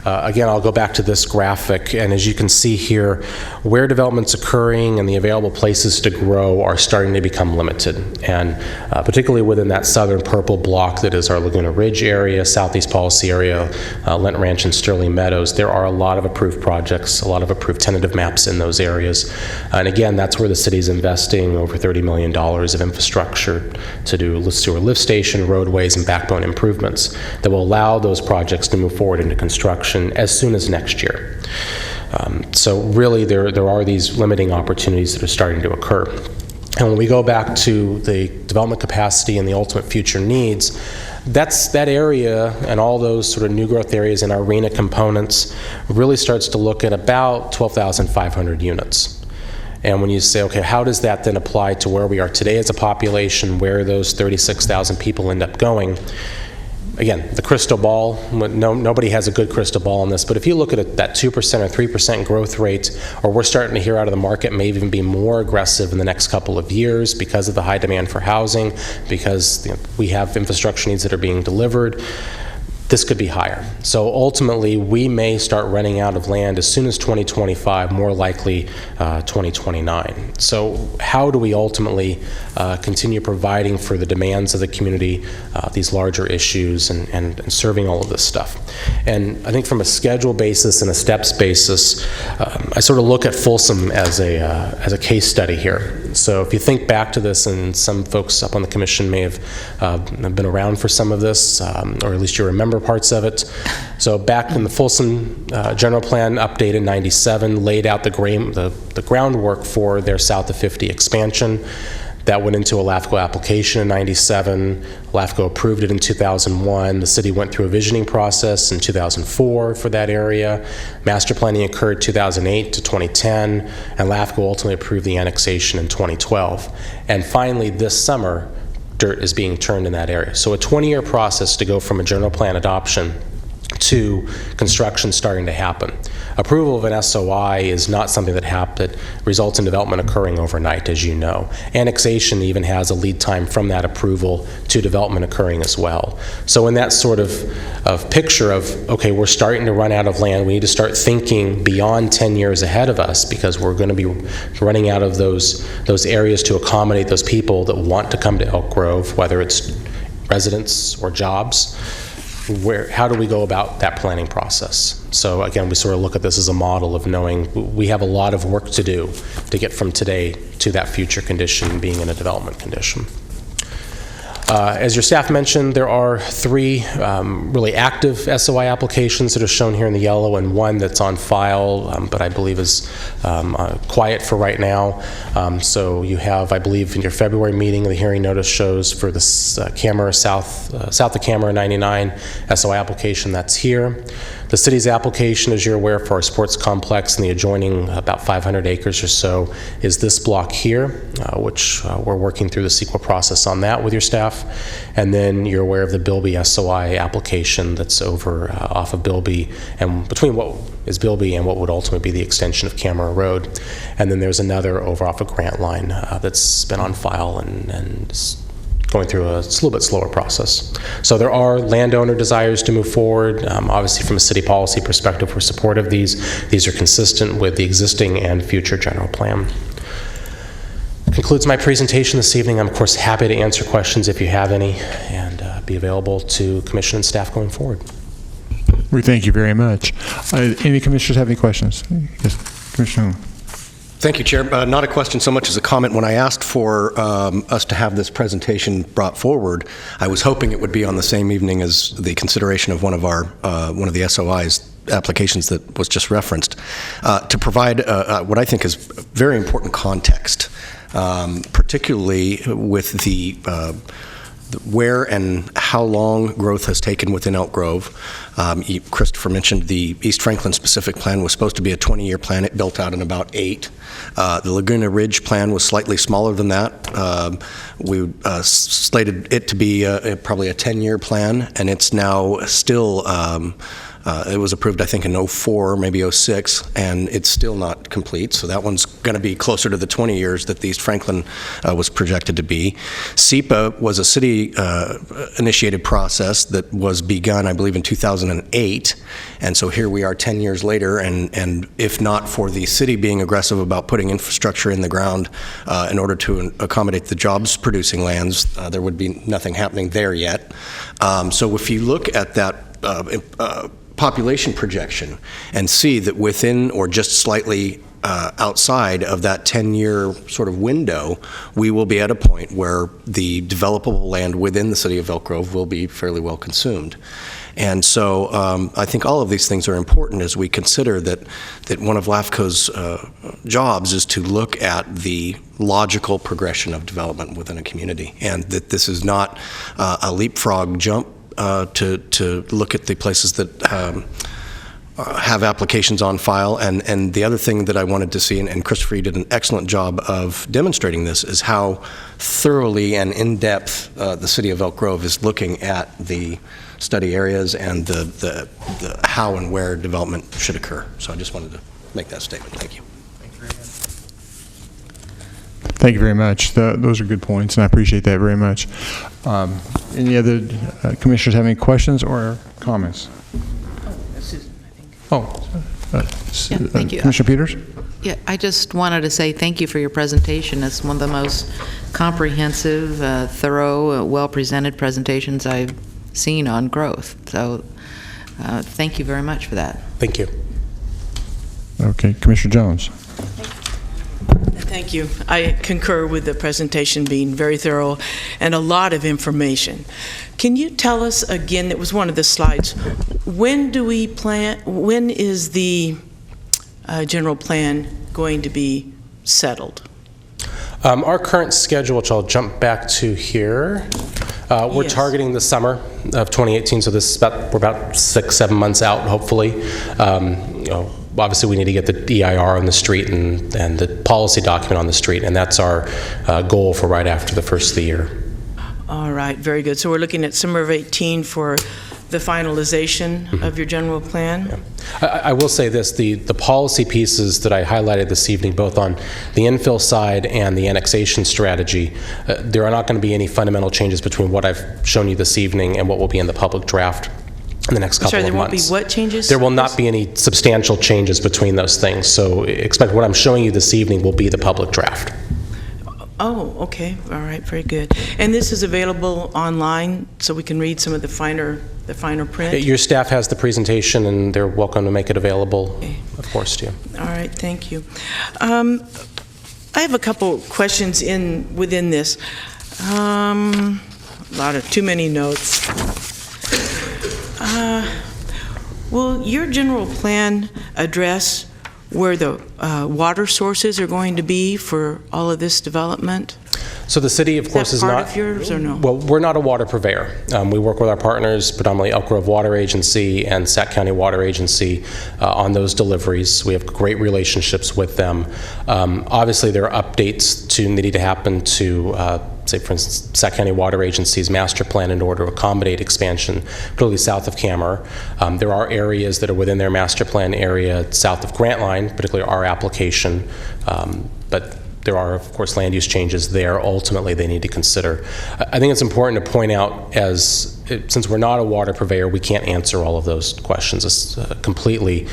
Again, I'll go back to this graphic, and as you can see here, where development's occurring and the available places to grow are starting to become limited, and particularly within that southern purple block that is our Laguna Ridge area, Southeast Policy area, Lent Ranch and Sterling Meadows, there are a lot of approved projects, a lot of approved tentative maps in those areas, and again, that's where the city's investing over $30 million of infrastructure to do sewer lift station, roadways, and backbone improvements that will allow those projects to move forward into construction as soon as next year. So really there are these limiting opportunities that are starting to occur. And when we go back to the development capacity and the ultimate future needs, that area and all those sort of new growth areas in our RENA components really starts to look at about 12,500 units. And when you say, okay, how does that then apply to where we are today as a population, where those 36,000 people end up going? again, the crystal ball, nobody has a good crystal ball on this, but if you look at that 2% or 3% growth rate, or we're starting to hear out of the market may even be more aggressive in the next couple of years because of the high demand for housing, because we have infrastructure needs that are being delivered, this could be higher. So ultimately, we may start running out of land as soon as 2025, more likely 2029. So how do we ultimately continue providing for the demands of the community, these larger issues, and serving all of this stuff? And I think from a schedule basis and a steps basis, I sort of look at Folsom as a case study here. So if you think back to this, and some folks up on the commission may have been around for some of this, or at least you remember parts of it. So back in the Folsom General Plan update in '97 laid out the groundwork for their South of 50 expansion. That went into a LAFCo application in '97. LAFCo approved it in 2001. The city went through a visioning process in 2004 for that area. Master planning occurred 2008 to 2010, and LAFCO ultimately approved the annexation in 2012. And finally, this summer, dirt is being turned in that area. So a 20-year process to go from a general plan adoption to construction starting to happen. Approval of an SOI is not something that results in development occurring overnight, as you know. Annexation even has a lead time from that approval to development occurring as well. So in that sort of picture of, okay, we're starting to run out of land, we need to start thinking beyond 10 years ahead of us, because we're going to be running out of those areas to accommodate those people that want to come to Elk Grove, whether it's residents or jobs. How do we go about that planning process? So again, we sort of look at this as a model of knowing we have a lot of work to do to get from today to that future condition being in a development condition. As your staff mentioned, there are 3 really active SOI applications that are shown here in the yellow, and 1 that's on file, but I believe is quiet for right now. So you have, I believe, in your February meeting, the hearing notice shows for this Camera south of Camera 99 SOI application that's here. The city's application, as you're aware, for our sports complex and the adjoining about 500 acres or so is this block here, which we're working through the CEQA process on that with your staff. And then you're aware of the Bilby SOI application that's over off of Bilby, and between what is Bilby and what would ultimately be the extension of Camera Road. And then there's another over off of Grant Line that's been on file and going through a little bit slower process. So there are landowner desires to move forward. Obviously, from a city policy perspective, we're supportive of these. These are consistent with the existing and future general plan. Concludes my presentation this evening. I'm, of course, happy to answer questions if you have any, and be available to commission and staff going forward. We thank you very much. Any commissioners have any questions? Yes, Commissioner. Thank you, Chair. Not a question so much as a comment. When I asked for us to have this presentation brought forward, I was hoping it would be on the same evening as the consideration of one of the SOIs applications that was just referenced, to provide what I think is very important context, particularly with the where and how long growth has taken within Elk Grove. Christopher mentioned the East Franklin specific plan was supposed to be a 20-year plan. It built out in about 8. The Laguna Ridge plan was slightly smaller than that. We slated it to be probably a 10-year plan, and it's now still it was approved, I think, in 04, maybe 06, and it's still not complete. So that one's going to be closer to the 20 years that the East Franklin was projected to be. SEPA was a city-initiated process that was begun, I believe, in 2008. And so here we are 10 years later, and if not for the city being aggressive about putting infrastructure in the ground in order to accommodate the jobs-producing lands, there would be nothing happening there yet. So if you look at that population projection and see that within or just slightly outside of that 10-year sort of window, we will be at a point where the developable land within the city of Elk Grove will be fairly well consumed. And so I think all of these things are important as we consider that one of LAFCo's jobs is to look at the logical progression of development within a community, and that this is not a leapfrog jump to look at the places that have applications on file. And the other thing that I wanted to see, and Christopher did an excellent job of demonstrating this, is how thoroughly and in-depth the city of Elk Grove is looking at the study areas and the how and where development should occur. So I just wanted to make that statement. Thank you. Thank you very much. Those are good points, and I appreciate that very much. Any other commissioners have any questions or comments? Susan, I think. Thank you. Commissioner Peters? Yeah, I just wanted to say thank you for your presentation. It's one of the most comprehensive, thorough, well-presented presentations I've seen on growth. So thank you very much for that. Thank you. Okay, Commissioner Jones. Thank you. I concur with the presentation being very thorough and a lot of information. Can you tell us again, it was one of the slides, when is the general plan going to be settled? Our current schedule, which I'll jump back to here, we're Yes. targeting the summer of 2018, so this is we're about 6-7 months out, hopefully. Obviously, we need to get the EIR on the street and the policy document on the street, and that's our goal for right after the first of the year. All right, very good. So we're looking at summer of 18 for the finalization of your general plan? Yeah. I will say this, the policy pieces that I highlighted this evening, both on the infill side and the annexation strategy, there are not going to be any fundamental changes between what I've shown you this evening and what will be in the public draft in the next couple of months. Sorry, there won't be what changes? There will not be any substantial changes between those things. So expect what I'm showing you this evening will be the public draft. Oh, okay. All right, very good. And this is available online, so we can read some of the finer print? Your staff has the presentation, and they're welcome to make it available, of course, to you. All right, thank you. I have a couple questions within this. Too many notes. Will your general plan address where the water sources are going to be for all of this development? So the city, of course, is part not of yours or no? Well, we're not a water purveyor. We work with our partners, predominantly Elk Grove Water Agency and Sac County Water Agency, on those deliveries. We have great relationships with them. Obviously, there are updates needing to happen to, say, for instance, Sac County Water Agency's master plan in order to accommodate expansion, particularly south of Camer. There are areas that are within their master plan area south of Grant Line, particularly our application, but there are, of course, land use changes there ultimately they need to consider. I think it's important to point out, since we're not a water purveyor, we can't answer all of those questions completely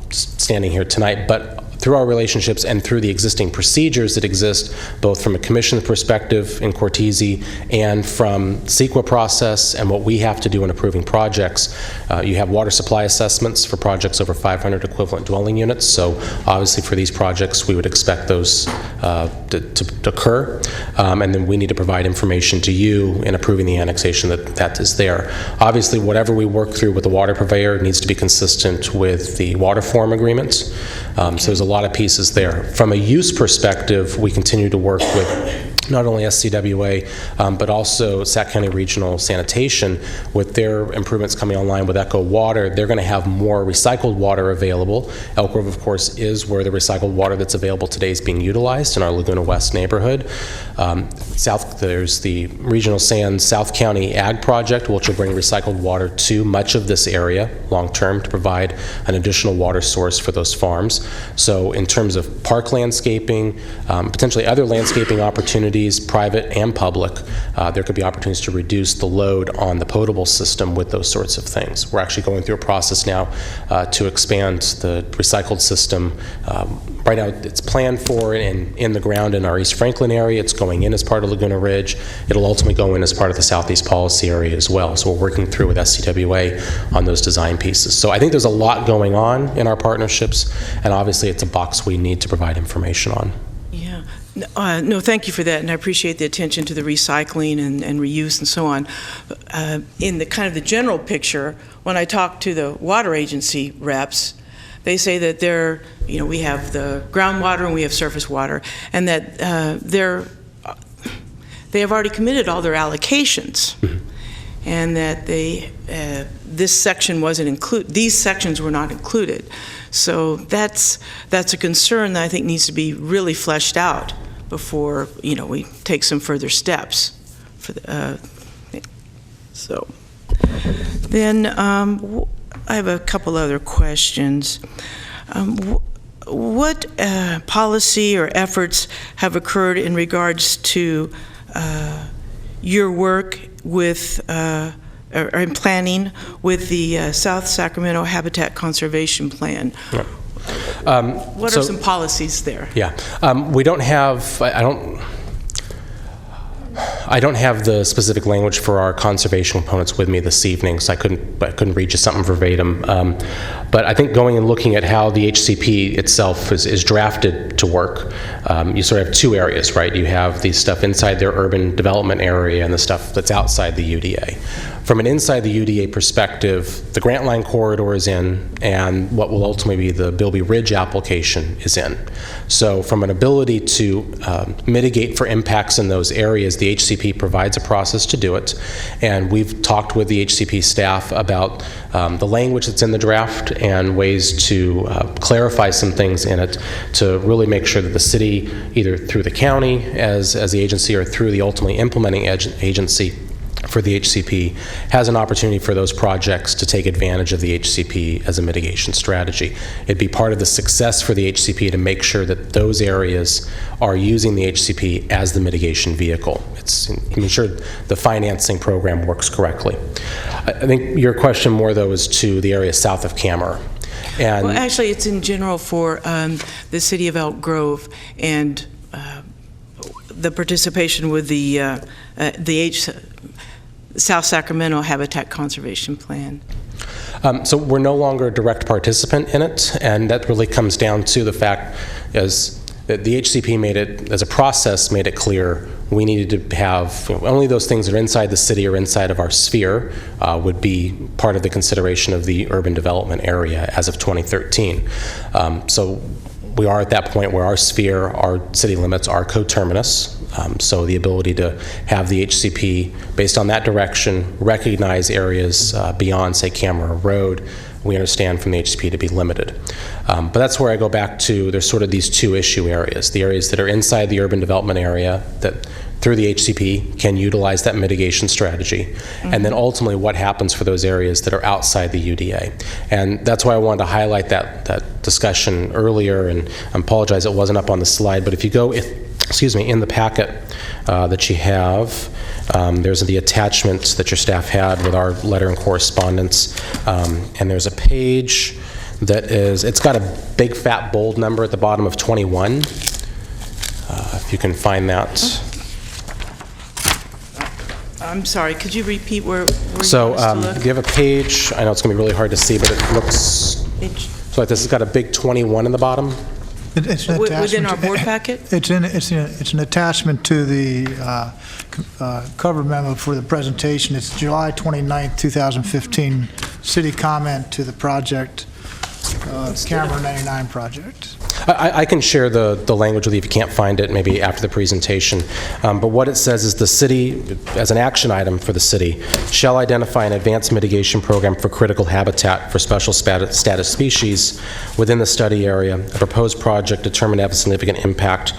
standing here tonight, but through our relationships and through the existing procedures that exist, both from a commission perspective in Cortese and from CEQA process and what we have to do in approving projects, you have water supply assessments for projects over 500 equivalent dwelling units. So obviously for these projects, we would expect those to occur. And then we need to provide information to you in approving the annexation that is there. Obviously, whatever we work through with the water purveyor needs to be consistent with the water forum agreements. So there's a lot of pieces there. From a use perspective, we continue to work with not only SCWA, but also Sac County Regional Sanitation. With their improvements coming online with Echo Water, they're going to have more recycled water available. Elk Grove, of course, is where the recycled water that's available today is being utilized in our Laguna West neighborhood. There's the Regional Sands South County Ag Project, which will bring recycled water to much of this area long-term to provide an additional water source for those farms. So in terms of park landscaping, potentially other landscaping opportunities, private and public, there could be opportunities to reduce the load on the potable system with those sorts of things. We're actually going through a process now to expand the recycled system. Right now, it's planned for in the ground in our East Franklin area. It's going in as part of Laguna Ridge. It'll ultimately go in as part of the Southeast Policy area as well. So we're working through with SCWA on those design pieces. So I think there's a lot going on in our partnerships, and obviously it's a box we need to provide information on. Yeah. No, thank you for that, and I appreciate the attention to the recycling and reuse and so on. In the kind of the general picture, when I talk to the water agency reps, they say that we have the groundwater and we have surface water, and that they have already committed all their allocations, and that this section wasn't included. These sections were not included. So that's a concern that I think needs to be really fleshed out before we take some further steps. So Then I have a couple other questions. What policy or efforts have occurred in regards to your work with or in planning with the South Sacramento Habitat Conservation Plan? Right. What are some policies there? Yeah, we don't have. I don't have the specific language for our conservation components with me this evening, so I couldn't read you something verbatim. But I think going and looking at how the HCP itself is drafted to work, you sort of have two areas, right? You have the stuff inside their urban development area and the stuff that's outside the UDA. From an inside the UDA perspective, the Grant Line corridor is in, and what will ultimately be the Bilby Ridge application is in. So from an ability to mitigate for impacts in those areas, the HCP provides a process to do it, and we've talked with the HCP staff about the language that's in the draft and ways to clarify some things in it to really make sure that the city, either through the county as the agency or through the ultimately implementing agency for the HCP, has an opportunity for those projects to take advantage of the HCP as a mitigation strategy. It'd be part of the success for the HCP to make sure that those areas are using the HCP as the mitigation vehicle. It's making sure the financing program works correctly. I think your question more, though, is to the area south of Camera. And Well, actually, it's in general for the city of Elk Grove and the participation with the South Sacramento Habitat Conservation Plan. So we're no longer a direct participant in it, and that really comes down to the fact is that the HCP made it, as a process, made it clear we needed to have only those things that are inside the city or inside of our sphere would be part of the consideration of the urban development area as of 2013. So we are at that point where our sphere, our city limits are coterminous. So the ability to have the HCP, based on that direction, recognize areas beyond, say, Camera Road, we understand from the HCP to be limited. But that's where I go back to, there's sort of these two issue areas, the areas that are inside the urban development area that through the HCP can utilize that mitigation strategy, and then ultimately what happens for those areas that are outside the UDA. And that's why I wanted to highlight that discussion earlier, and I apologize it wasn't up on the slide, but if you go, in the packet that you have, there's the attachments that your staff had with our letter and correspondence, and there's a page that it's got a big fat bold number at the bottom of 21, if you can find that. I'm sorry, could you repeat where you So want us to look? do you have a page? I know it's going to be really hard to see, but it looks so like this has got a big 21 in the bottom. It's an Within attachment our to- board packet? It's an attachment to the cover memo for the presentation. It's July 29th, 2015, city comment to the project, Camera 99 project. I can share the language with you if you can't find it, maybe after the presentation. But what it says is the city, as an action item for the city, shall identify an advanced mitigation program for critical habitat for special status species within the study area. A proposed project determined to have a significant impact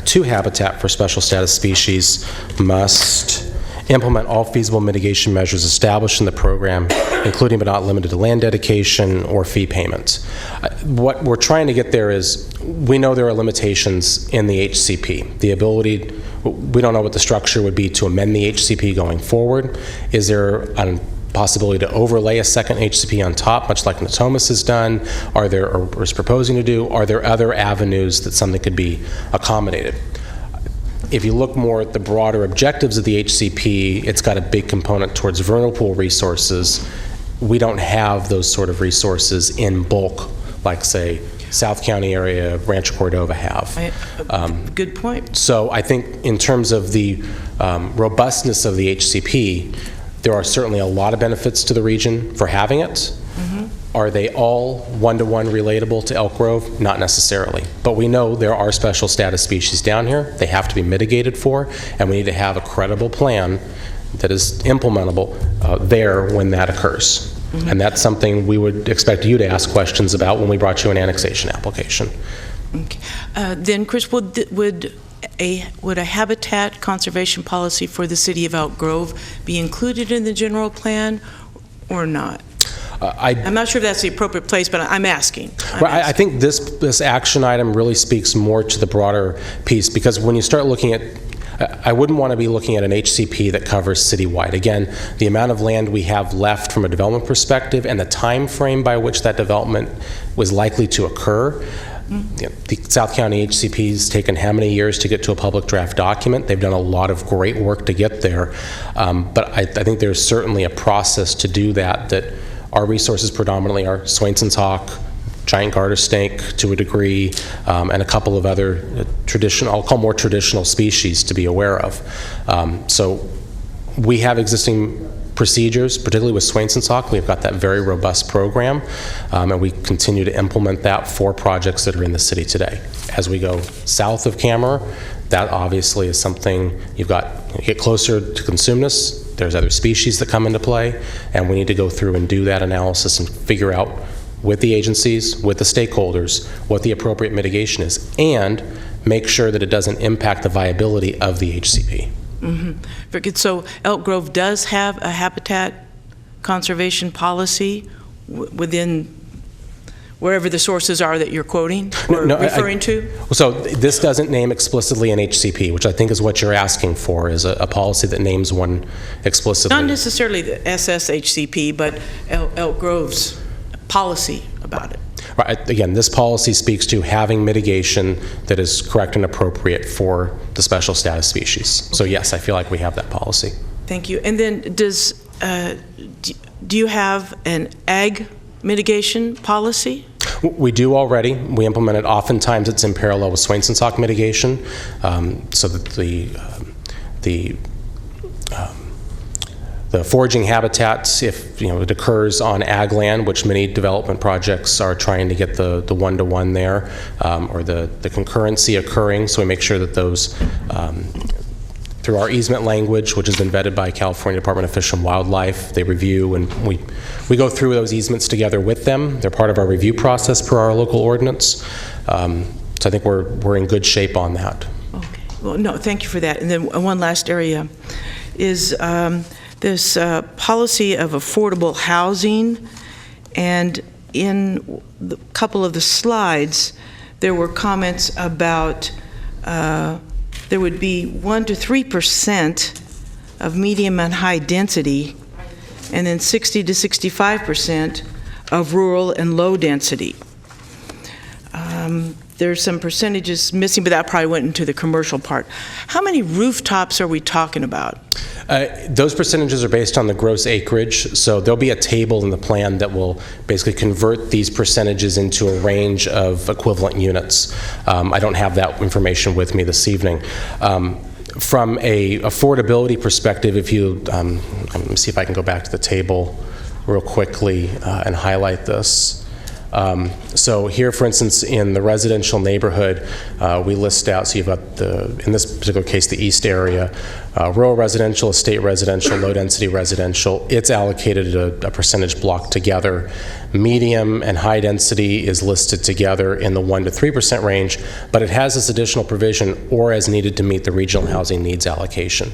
to habitat for special status species must implement all feasible mitigation measures established in the program, including but not limited to land dedication or fee payments. What we're trying to get there is, we know there are limitations in the HCP. The ability, we don't know what the structure would be to amend the HCP going forward. Is there a possibility to overlay a second HCP on top, much like Natomas has done? Or is proposing to do? Are there other avenues that something could be accommodated? If you look more at the broader objectives of the HCP, it's got a big component towards vernal pool resources. We don't have those sort of resources in bulk, like, say, South County area, Rancho Cordova have. Good point. So I think in terms of the robustness of the HCP, there are certainly a lot of benefits to the region for having it. Are they all one-to-one relatable to Elk Grove? Not necessarily. But we know there are special status species down here. They have to be mitigated for, and we need to have a credible plan that is implementable there when that occurs. And that's something we would expect you to ask questions about when we brought you an annexation application. Okay. Then, Chris, would would a habitat conservation policy for the city of Elk Grove be included in the general plan or not? I'm not sure if that's the appropriate place, but I'm asking. I think this action item really speaks more to the broader piece, because when you start looking at, I wouldn't want to be looking at an HCP that covers citywide. Again, the amount of land we have left from a development perspective and the time frame by which that development was likely to occur. You know, the South County HCP's taken how many years to get to a public draft document? They've done a lot of great work to get there, but I think there's certainly a process to do that our resources predominantly are Swainson's hawk, giant garter snake to a degree, and a couple of other traditional, I'll call more traditional species to be aware of. So we have existing procedures, particularly with Swainson's hawk. We've got that very robust program, and we continue to implement that for projects that are in the city today. As we go south of Camera, that obviously is something you get closer to consumeness. There's other species that come into play, and we need to go through and do that analysis and figure out with the agencies, with the stakeholders, what the appropriate mitigation is, and make sure that it doesn't impact the viability of the HCP. Mm-hmm. Very good. So Elk Grove does have a habitat conservation policy within wherever the sources are that you're quoting or referring to? So this doesn't name explicitly an HCP, which I think is what you're asking for, is a policy that names one explicitly. Not necessarily the SSHCP, but Elk Grove's policy about it. Right. Again, this policy speaks to having mitigation that is correct and appropriate for the special status species. Okay. So yes, I feel like we have that policy. Thank you. And then do you have an ag mitigation policy? We do already. We implement it. Oftentimes it's in parallel with Swainson's hawk mitigation, so that the foraging habitats, if it occurs on ag land, which many development projects are trying to get the one-to-one there, or the concurrency occurring, so we make sure that those, through our easement language, which has been vetted by California Department of Fish and Wildlife, they review, and we go through those easements together with them. They're part of our review process per our local ordinance. So I think we're in good shape on that. Okay. Well, no, thank you for that. And then one last area is this policy of affordable housing. And in a couple of the slides, there were comments about there would be 1 to 3% of medium and high density, and then 60 to 65% of rural and low density. There's some percentages missing, but that probably went into the commercial part. How many rooftops are we talking about? Those percentages are based on the gross acreage, so there'll be a table in the plan that will basically convert these percentages into a range of equivalent units. I don't have that information with me this evening. From a affordability perspective, if you, let me see if I can go back to the table real quickly and highlight this. So here, for instance, in the residential neighborhood, we list out, so you've got in this particular case, the east area, rural residential, estate residential, low density residential. It's allocated a percentage block together. Medium and high density is listed together in the 1 to 3% range, but it has this additional provision, or as needed to meet the regional housing needs allocation.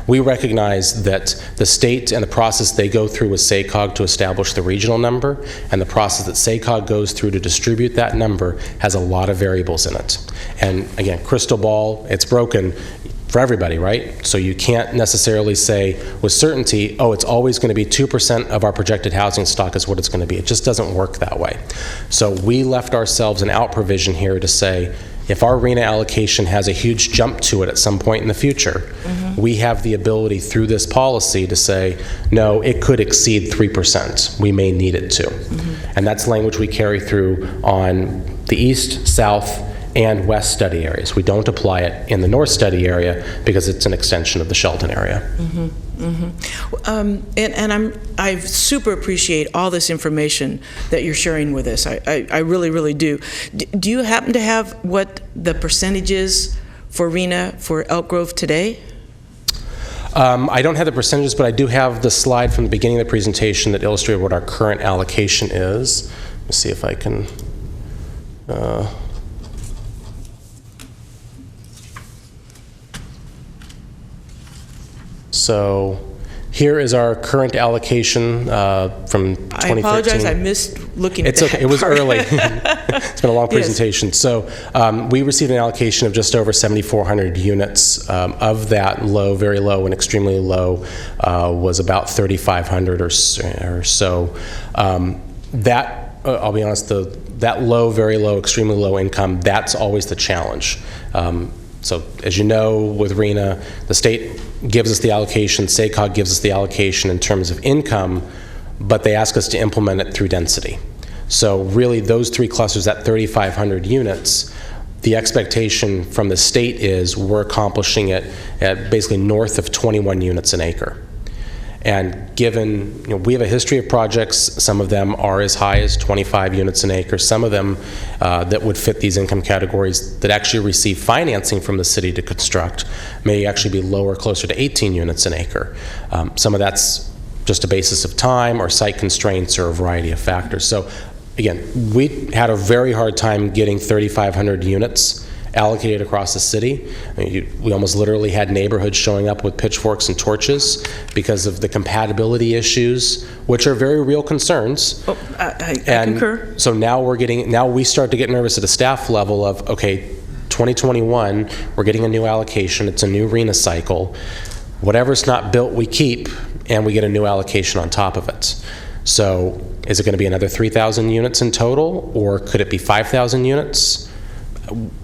We recognize that the state and the process they go through with SACOG to establish the regional number, and the process that SACOG goes through to distribute that number has a lot of variables in it. And again, crystal ball, it's broken for everybody, right? So you can't necessarily say with certainty, oh, it's always going to be 2% of our projected housing stock is what it's going to be. It just doesn't work that way. So we left ourselves an out provision here to say, if our RHNA allocation has a huge jump to it at some point in the future, we have the ability through this policy to say, no, it could exceed 3%. We may need it to. And that's language we carry through on the east, south, and west study areas. We don't apply it in the north study area because it's an extension of the Shelton area. And I super appreciate all this information that you're sharing with us. I really, really do. Do you happen to have what the percentage is for RHNA for Elk Grove today? I don't have the percentages, but I do have the slide from the beginning of the presentation that illustrated what our current allocation is. Let me see if I can. So here is our current allocation from 2013. I apologize, I missed looking at It's that okay, it was part. early. It's been a long Yes. presentation. So we received an allocation of just over 7,400 units. Of that, low, very low, and extremely low was about 3,500 or so. I'll be honest, that low, very low, extremely low income, that's always the challenge. So as you know, with RENA, the state gives us the allocation, SACOG gives us the allocation in terms of income, but they ask us to implement it through density. So really, those three clusters, that 3,500 units, the expectation from the state is we're accomplishing it at basically north of 21 units an acre. And given, we have a history of projects, some of them are as high as 25 units an acre, some of them that would fit these income categories that actually receive financing from the city to construct may actually be lower, closer to 18 units an acre. Some of that's just a basis of time or site constraints or a variety of factors. So again, we had a very hard time getting 3,500 units allocated across the city. I mean, we almost literally had neighborhoods showing up with pitchforks and torches because of the compatibility issues, which are very real concerns. Oh, I concur. So now we start to get nervous at a staff level of, okay, 2021, we're getting a new allocation, it's a new RENA cycle. Whatever's not built, we keep, and we get a new allocation on top of it. So is it going to be another 3,000 units in total, or could it be 5,000 units?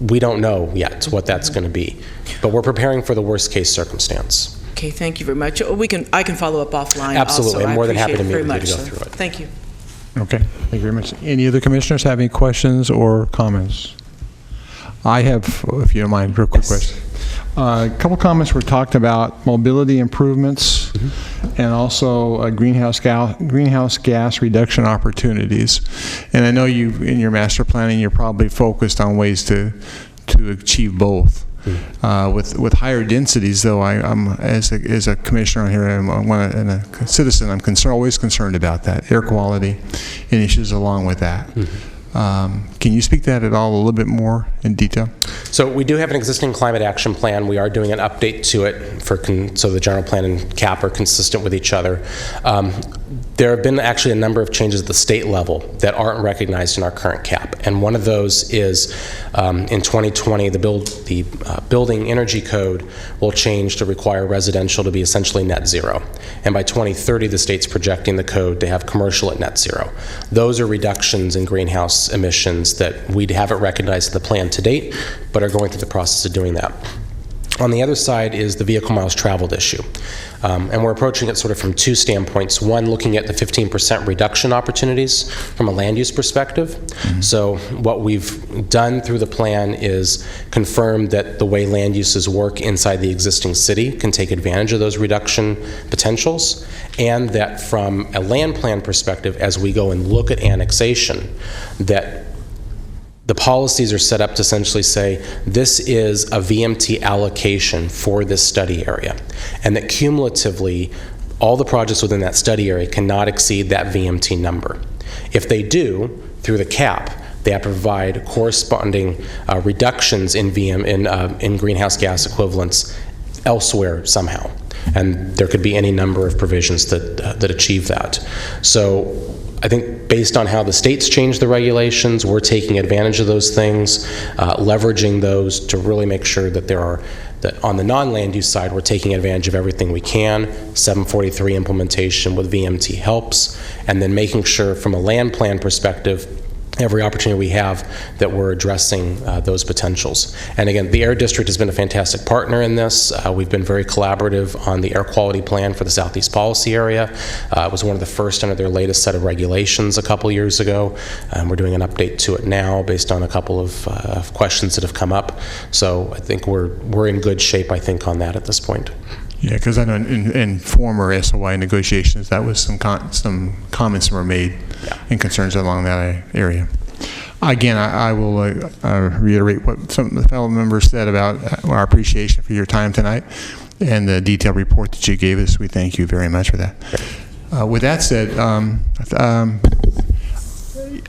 We don't know yet what that's going to be, but we're preparing for the worst case circumstance. Okay, thank you very much. I can follow up offline. Absolutely, also. I'm more than happy to meet very with you to much, go sir. through it. Thank you. Okay, thank you very much. Any other commissioners have any questions or comments? I have, if you don't mind, real quick question. A couple comments were talked about mobility improvements and also greenhouse gas reduction opportunities. And I know you, in your master planning, you're probably focused on ways to achieve both. With higher densities, though, I'm as a commissioner here and a citizen, I'm always concerned about that, air quality and issues along with that. Can you speak to that at all a little bit more in detail? So we do have an existing climate action plan. We are doing an update to it so the general plan and CAP are consistent with each other. There have been actually a number of changes at the state level that aren't recognized in our current CAP. And one of those is in 2020, the Building Energy Code will change to require residential to be essentially net zero. And by 2030, the state's projecting the code to have commercial at net zero. Those are reductions in greenhouse emissions that we haven't recognized in the plan to date, but are going through the process of doing that. On the other side is the vehicle miles traveled issue. And we're approaching it sort of from two standpoints. One, looking at the 15% reduction opportunities from a land use perspective. So what we've done through the plan is confirm that the way land uses work inside the existing city can take advantage of those reduction potentials, and that from a land plan perspective, as we go and look at annexation, that the policies are set up to essentially say this is a VMT allocation for this study area, and that cumulatively all the projects within that study area cannot exceed that VMT number. If they do, through the CAP, they have to provide corresponding reductions in in greenhouse gas equivalents elsewhere somehow, and there could be any number of provisions that achieve that. So I think based on how the states change the regulations, we're taking advantage of those things, leveraging those to really make sure that that on the non-land use side, we're taking advantage of everything we can. 743 implementation with VMT helps, and then making sure from a land plan perspective, every opportunity we have that we're addressing those potentials. And again, the Air District has been a fantastic partner in this. We've been very collaborative on the air quality plan for the Southeast Policy Area. It was one of the first under their latest set of regulations a couple years ago. We're doing an update to it now based on a couple of questions that have come up. So I think we're in good shape, I think, on that at this point. Yeah, because I know in former SOI negotiations, that was some comments were made and concerns along that area. Again, I will reiterate what some of the fellow members said about our appreciation for your time tonight and the detailed report that you gave us. We thank you very much for that. With that said,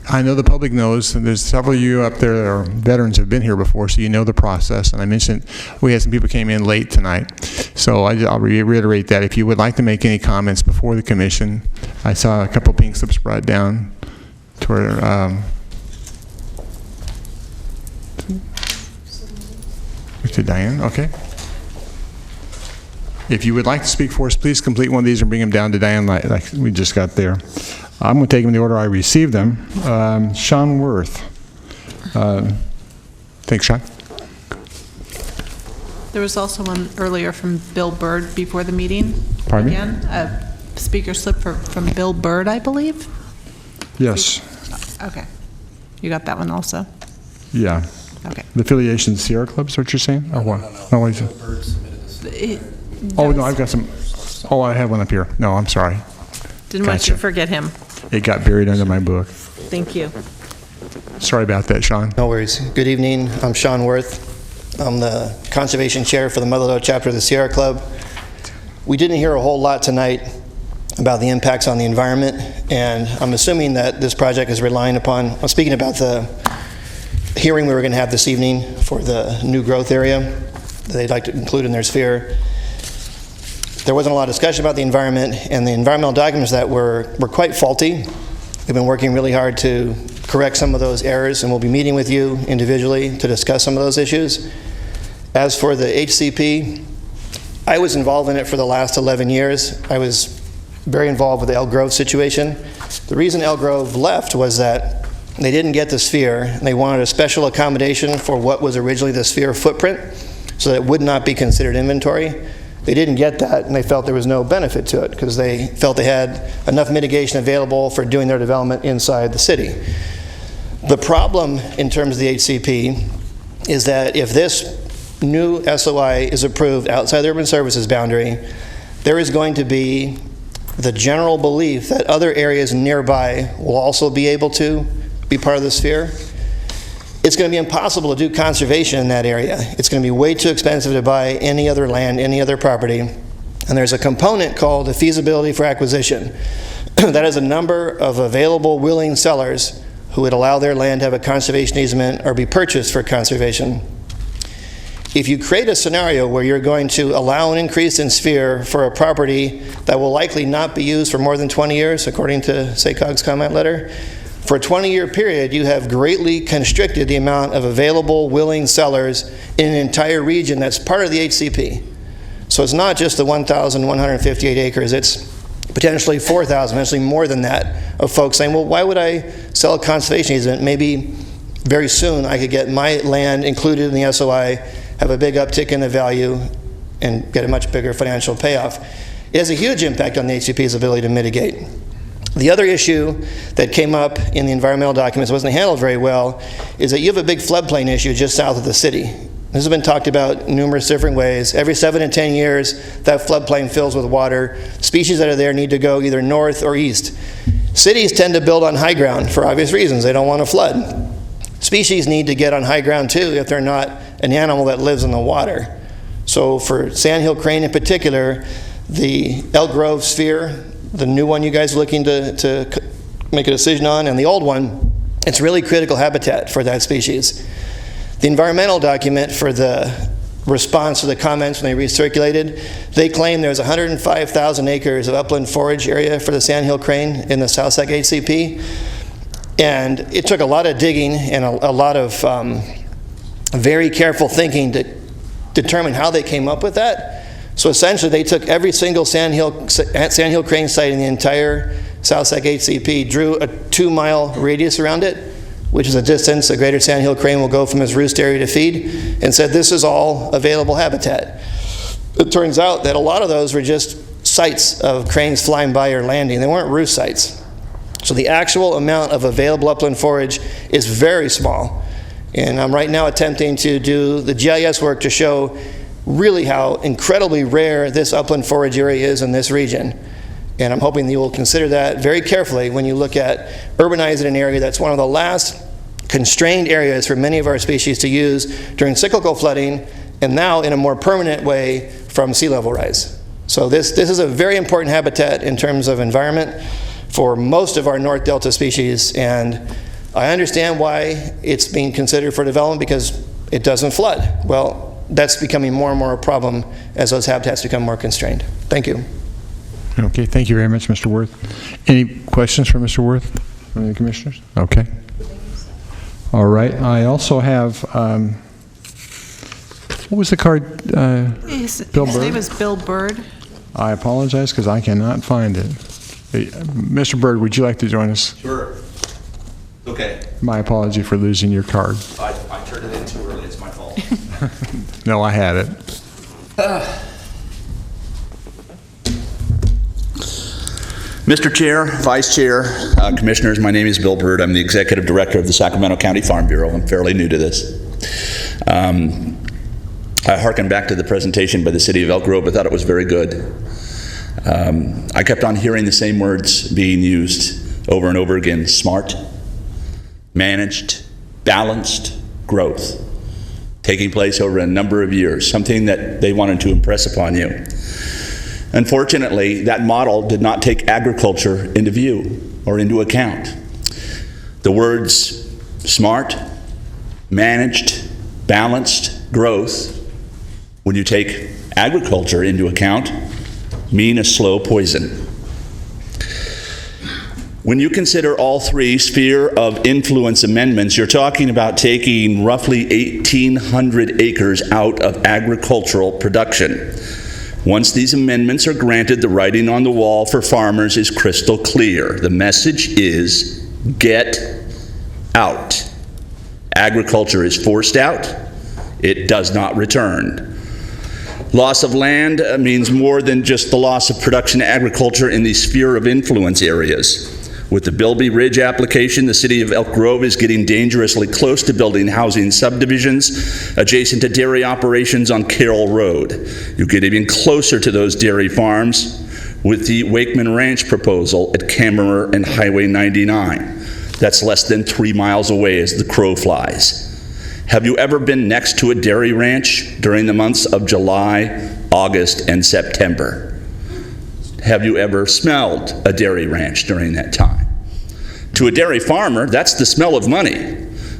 I know the public knows, and there's several of you up there that are veterans have been here before, so you know the process. And I mentioned we had some people came in late tonight. So I'll reiterate that. If you would like to make any comments before the commission, I saw a couple pink slips brought down to where, to Diane, okay. If you would like to speak for us, please complete one of these and bring them down to Diane like we just got there. I'm going to take them in the order I received them. Sean Worth. Thanks, Sean. There was also one earlier from Bill Bird before the meeting. Pardon me? Again, a speaker slip from Bill Bird, I believe. Yes. Okay. You got that one also? Yeah. Okay. The affiliation Sierra Club, is what you're saying? Or what? No, what is it? Oh, no, I've got some. Oh, I have one up here. No, I'm sorry. Didn't want you to forget him. It got buried under my book. Thank you. Sorry about that, Sean. No worries. Good evening. I'm Sean Worth. I'm the Conservation Chair for the Motherlode chapter of the Sierra Club. We didn't hear a whole lot tonight about the impacts on the environment, and I'm assuming that this project is relying upon, I'm speaking about the hearing we were going to have this evening for the new growth area that they'd like to include in their sphere. There wasn't a lot of discussion about the environment, and the environmental documents that were quite faulty. We've been working really hard to correct some of those errors, and we'll be meeting with you individually to discuss some of those issues. As for the HCP, I was involved in it for the last 11 years. I was very involved with the Elk Grove situation. The reason Elk Grove left was that they didn't get the sphere, and they wanted a special accommodation for what was originally the sphere footprint, so that it would not be considered inventory. They didn't get that, and they felt there was no benefit to it because they felt they had enough mitigation available for doing their development inside the city. The problem in terms of the HCP is that if this new SOI is approved outside the urban services boundary, there is going to be the general belief that other areas nearby will also be able to be part of the sphere. It's going to be impossible to do conservation in that area. It's going to be way too expensive to buy any other land, any other property. And there's a component called the feasibility for acquisition. That is a number of available willing sellers who would allow their land to have a conservation easement or be purchased for conservation. If you create a scenario where you're going to allow an increase in sphere for a property that will likely not be used for more than 20 years, according to SACOG's comment letter, for a 20-year period, you have greatly constricted the amount of available willing sellers in an entire region that's part of the HCP. So it's not just the 1,158 acres, it's potentially 4,000, potentially more than that, of folks saying, well, why would I sell a conservation easement? Maybe very soon I could get my land included in the SOI, have a big uptick in the value, and get a much bigger financial payoff. It has a huge impact on the HCP's ability to mitigate. The other issue that came up in the environmental documents wasn't handled very well is that you have a big floodplain issue just south of the city. This has been talked about numerous different ways. Every 7 to 10 years, that floodplain fills with water. Species that are there need to go either north or east. Cities tend to build on high ground for obvious reasons. They don't want to flood. Species need to get on high ground too if they're not an animal that lives in the water. So for sandhill crane in particular, the Elk Grove sphere, the new one you guys are looking to make a decision on, and the old one, it's really critical habitat for that species. The environmental document for the response to the comments when they recirculated, they claim there's 105,000 acres of upland forage area for the sandhill crane in the South Sac HCP. And it took a lot of digging and a lot of very careful thinking to determine how they came up with that. So essentially, they took every single sandhill crane site in the entire South Sac HCP, drew a 2-mile radius around it, which is a distance a greater sandhill crane will go from his roost area to feed, and said this is all available habitat. It turns out that a lot of those were just sites of cranes flying by or landing. They weren't roost sites. So the actual amount of available upland forage is very small. And I'm right now attempting to do the GIS work to show really how incredibly rare this upland forage area is in this region. And I'm hoping that you will consider that very carefully when you look at urbanizing an area that's one of the last constrained areas for many of our species to use during cyclical flooding, and now in a more permanent way from sea level rise. So this is a very important habitat in terms of environment for most of our North Delta species, and I understand why it's being considered for development because it doesn't flood. Well, that's becoming more and more a problem as those habitats become more constrained. Thank you. Okay, thank you very much, Mr. Worth. Any questions for Mr. Worth from the commissioners? Okay. All right. I also have, what was the card? His Bill Bird? name is Bill Bird. I apologize because I cannot find it. Hey, Mr. Bird, would you like to join us? Sure. Okay. My apology for losing your card. I turned it in too early. It's my fault. No, I had it. Mr. Chair, Vice Chair, Commissioners, my name is Bill Bird. I'm the Executive Director of the Sacramento County Farm Bureau. I'm fairly new to this. I hearken back to the presentation by the City of Elk Grove. I thought it was very good. I kept on hearing the same words being used over and over again: smart, managed, balanced growth, taking place over a number of years, something that they wanted to impress upon you. Unfortunately, that model did not take agriculture into view or into account. The words smart, managed, balanced growth, when you take agriculture into account, mean a slow poison. When you consider all three sphere of influence amendments, you're talking about taking roughly 1,800 acres out of agricultural production. Once these amendments are granted, the writing on the wall for farmers is crystal clear. The message is get out. Agriculture is forced out. It does not return. Loss of land means more than just the loss of production agriculture in the sphere of influence areas. With the Bilby Ridge application, the City of Elk Grove is getting dangerously close to building housing subdivisions adjacent to dairy operations on Carroll Road. You get even closer to those dairy farms with the Wakeman Ranch proposal at Kammerer and Highway 99. That's less than 3 miles away as the crow flies. Have you ever been next to a dairy ranch during the months of July, August, and September? Have you ever smelled a dairy ranch during that time? To a dairy farmer, that's the smell of money.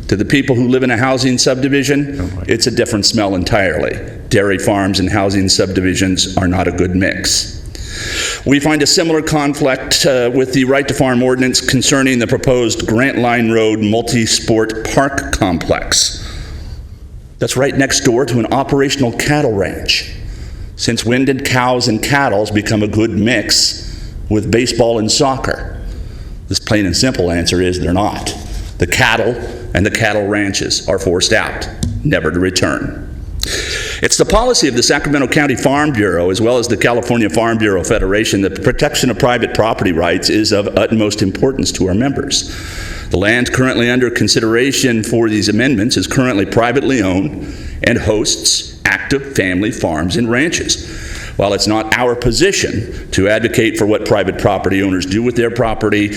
To the people who live in a housing subdivision, it's a different smell entirely. Dairy farms and housing subdivisions are not a good mix. We find a similar conflict with the Right to Farm ordinance concerning the proposed Grant Line Road multi-sport park complex. That's right next door to an operational cattle ranch. Since when did cows and cattle become a good mix with baseball and soccer? This plain and simple answer is they're not. The cattle and the cattle ranches are forced out, never to return. It's the policy of the Sacramento County Farm Bureau, as well as the California Farm Bureau Federation, that the protection of private property rights is of utmost importance to our members. The land currently under consideration for these amendments is currently privately owned and hosts active family farms and ranches. While it's not our position to advocate for what private property owners do with their property,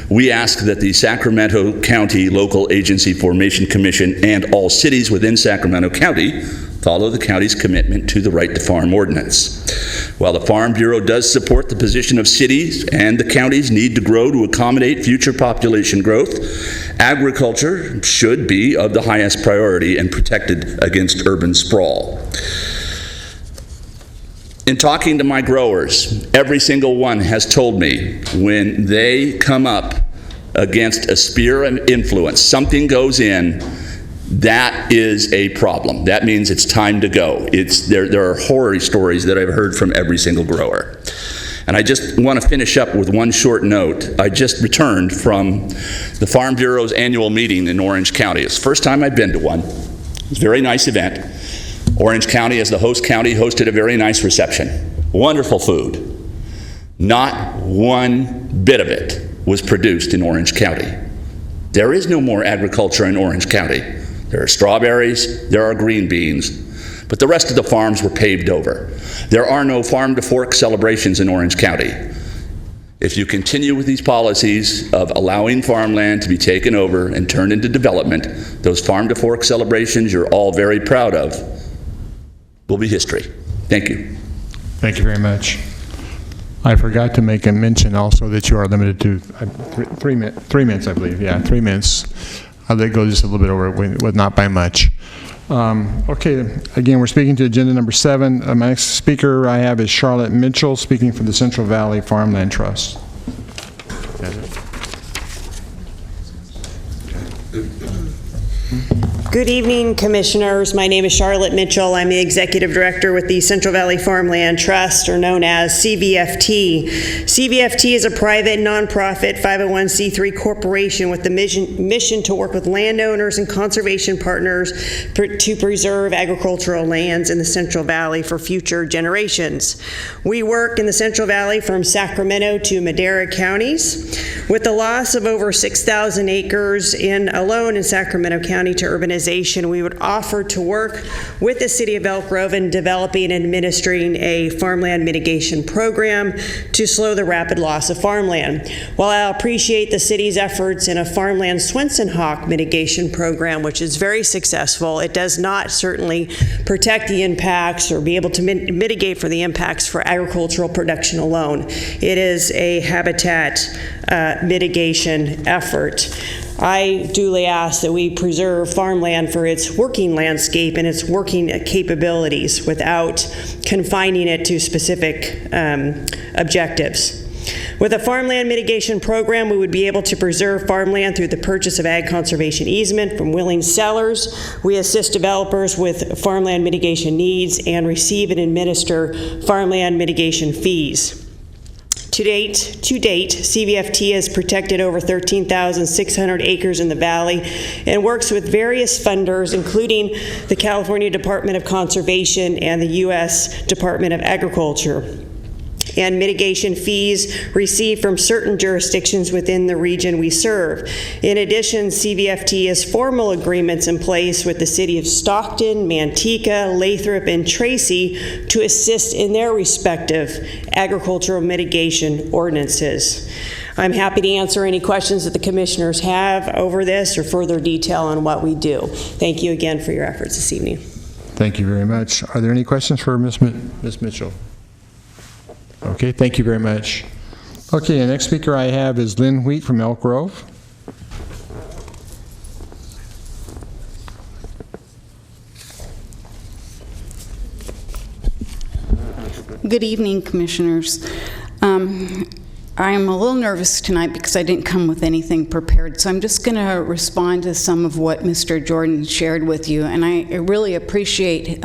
we ask that the Sacramento County Local Agency Formation Commission and all cities within Sacramento County follow the county's commitment to the Right to Farm ordinance. While the Farm Bureau does support the position of cities and the counties need to grow to accommodate future population growth, agriculture should be of the highest priority and protected against urban sprawl. In talking to my growers, every single one has told me when they come up against a sphere of influence, something goes in, that is a problem. That means it's time to go. There are horror stories that I've heard from every single grower. And I just want to finish up with one short note. I just returned from the Farm Bureau's annual meeting in Orange County. It's the first time I've been to one. It was a very nice event. Orange County, as the host county, hosted a very nice reception. Wonderful food. Not one bit of it was produced in Orange County. There is no more agriculture in Orange County. There are strawberries, there are green beans, but the rest of the farms were paved over. There are no farm to fork celebrations in Orange County. If you continue with these policies of allowing farmland to be taken over and turned into development, those farm to fork celebrations you're all very proud of will be history. Thank you. Thank you very much. I forgot to make a mention also that you are limited to 3 minutes, I believe. Yeah, 3 minutes. I'll let go just a little bit over, but not by much. Okay, again, we're speaking to agenda number 7. My next speaker I have is Charlotte Mitchell, speaking for the Central Valley Farmland Trust. Good evening, Commissioners. My name is Charlotte Mitchell. I'm the Executive Director with the Central Valley Farmland Trust, or known as CVFT. CVFT is a private, nonprofit 501c3 corporation with the mission to work with landowners and conservation partners to preserve agricultural lands in the Central Valley for future generations. We work in the Central Valley from Sacramento to Madera counties. With the loss of over 6,000 acres alone in Sacramento County to urbanization, we would offer to work with the City of Elk Grove in developing and administering a farmland mitigation program to slow the rapid loss of farmland. While I appreciate the city's efforts in a farmland Swenson hawk mitigation program, which is very successful, it does not certainly protect the impacts or be able to mitigate for the impacts for agricultural production alone. It is a habitat mitigation effort. I duly ask that we preserve farmland for its working landscape and its working capabilities without confining it to specific objectives. With a farmland mitigation program, we would be able to preserve farmland through the purchase of ag conservation easement from willing sellers. We assist developers with farmland mitigation needs and receive and administer farmland mitigation fees. To date, CVFT has protected over 13,600 acres in the valley and works with various funders, including the California Department of Conservation and the U.S. Department of Agriculture, and mitigation fees received from certain jurisdictions within the region we serve. In addition, CVFT has formal agreements in place with the City of Stockton, Manteca, Lathrop, and Tracy to assist in their respective agricultural mitigation ordinances. I'm happy to answer any questions that the commissioners have over this or further detail on what we do. Thank you again for your efforts this evening. Thank you very much. Are there any questions for Ms. Mitchell? Okay, thank you very much. Okay, the next speaker I have is Lynn Wheat from Elk Grove. Good evening, Commissioners. I am a little nervous tonight because I didn't come with anything prepared, so I'm just going to respond to some of what Mr. Jordan shared with you, and I really appreciate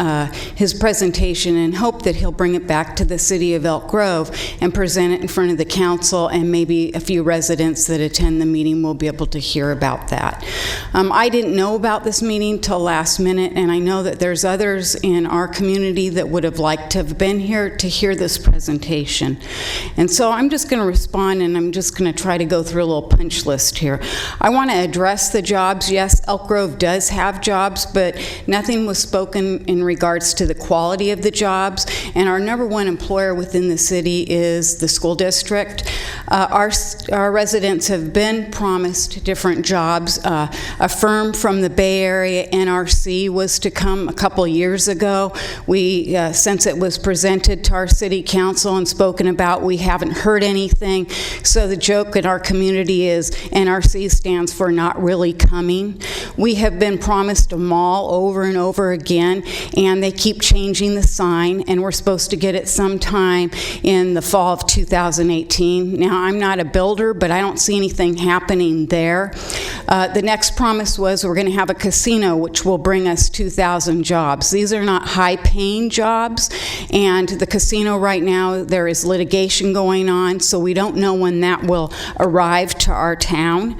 his presentation and hope that he'll bring it back to the City of Elk Grove and present it in front of the council, and maybe a few residents that attend the meeting will be able to hear about that. I didn't know about this meeting till last minute, and I know that there's others in our community that would have liked to have been here to hear this presentation. And so I'm just going to respond, and I'm just going to try to go through a little punch list here. I want to address the jobs. Yes, Elk Grove does have jobs, but nothing was spoken in regards to the quality of the jobs, and our #1 employer within the city is the school district. Our residents have been promised different jobs. A firm from the Bay Area, NRC, was to come a couple years ago. Since it was presented to our city council and spoken about, we haven't heard anything. So the joke in our community is NRC stands for not really coming. We have been promised a mall over and over again, and they keep changing the sign, and we're supposed to get it sometime in the fall of 2018. Now, I'm not a builder, but I don't see anything happening there. The next promise was we're going to have a casino, which will bring us 2,000 jobs. These are not high-paying jobs, and the casino right now, there is litigation going on, so we don't know when that will arrive to our town.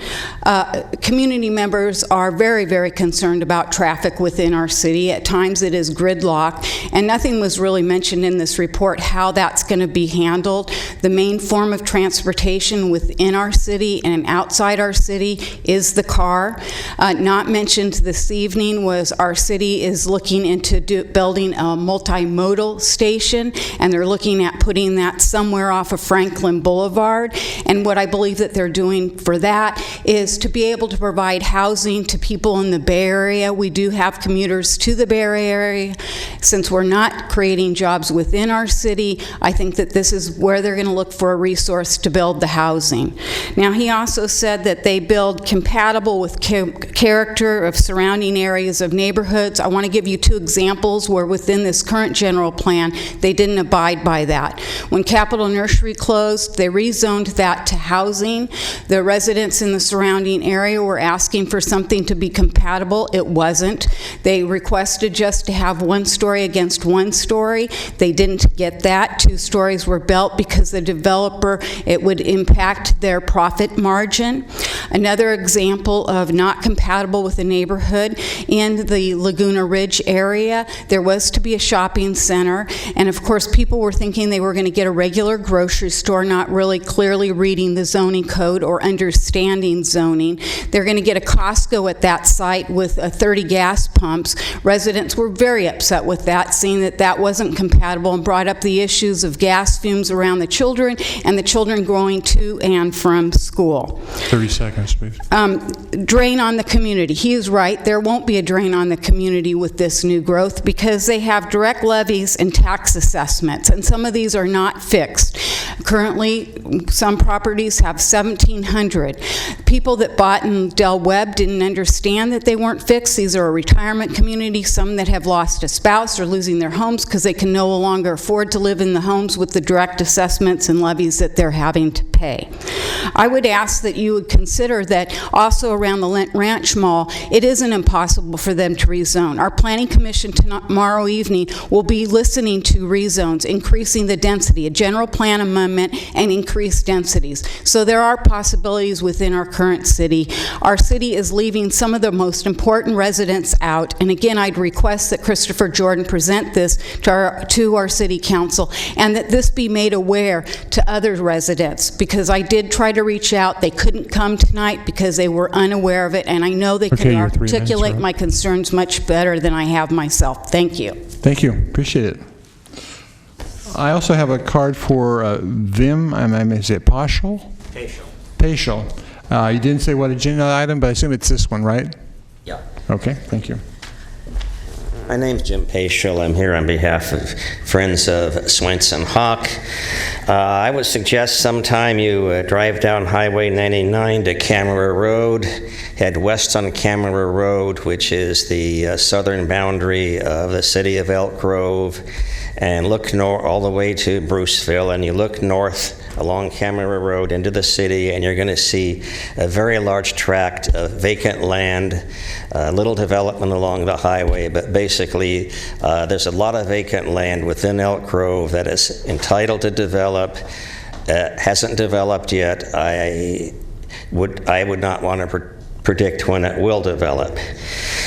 Community members are very, very concerned about traffic within our city. At times it is gridlock, and nothing was really mentioned in this report how that's going to be handled. The main form of transportation within our city and outside our city is the car. Not mentioned this evening was our city is looking into building a multimodal station, and they're looking at putting that somewhere off of Franklin Boulevard. Boulevard. And what I believe that they're doing for that is to be able to provide housing to people in the Bay Area. We do have commuters to the Bay Area. Since we're not creating jobs within our city, I think that this is where they're going to look for a resource to build the housing. Now, he also said that they build compatible with character of surrounding areas of neighborhoods. I want to give you two examples where within this current general plan, they didn't abide by that. When Capitol Nursery closed, they rezoned that to housing. The residents in the surrounding area were asking for something to be compatible. It wasn't. They requested just to have one story against one story. They didn't get that. 2 stories were built because the developer, it would impact their profit margin. Another example of not compatible with the neighborhood, in the Laguna Ridge area, there was to be a shopping center, and of course people were thinking they were going to get a regular grocery store, not really clearly reading the zoning code or understanding zoning. They're going to get a Costco at that site with 30 gas pumps. Residents were very upset with that, seeing that that wasn't compatible, and brought up the issues of gas fumes around the children and the children going to and from school. 30 seconds, please. Drain on the community. He is right. There won't be a drain on the community with this new growth because they have direct levies and tax assessments, and some of these are not fixed. Currently, some properties have 1,700. People that bought in Del Webb didn't understand that they weren't fixed. These are a retirement community. Some that have lost a spouse or losing their homes because they can no longer afford to live in the homes with the direct assessments and levies that they're having to pay. I would ask that you would consider that also around the Lent Ranch Mall, it isn't impossible for them to rezone. Our Planning Commission tomorrow evening will be listening to rezones, increasing the density, a general plan amendment, and increased densities. So there are possibilities within our current city. Our city is leaving some of the most important residents out, and again, I'd request that Christopher Jordan present this to our city council, and that this be made aware to other residents, because I did try to reach out. They couldn't come tonight because they were unaware of it, and I know they can articulate my concerns much better than I have myself. Thank you. Thank you. Appreciate it. I also have a card for Vim. Is it Paschal? Paschal. You didn't say what agenda item, but I assume it's this one, right? Yeah. Okay, thank you. My name's Jim Paschal. I'm here on behalf of Friends of Swenson Hawk. I would suggest sometime you drive down Highway 99 to Camera Road, head west on Camera Road, which is the southern boundary of the city of Elk Grove, and look all the way to Bruceville, and you look north along Camera Road into the city, and you're going to see a very large tract of vacant land, little development along the highway, but basically there's a lot of vacant land within Elk Grove that is entitled to develop, hasn't developed yet. I would not want to predict when it will develop.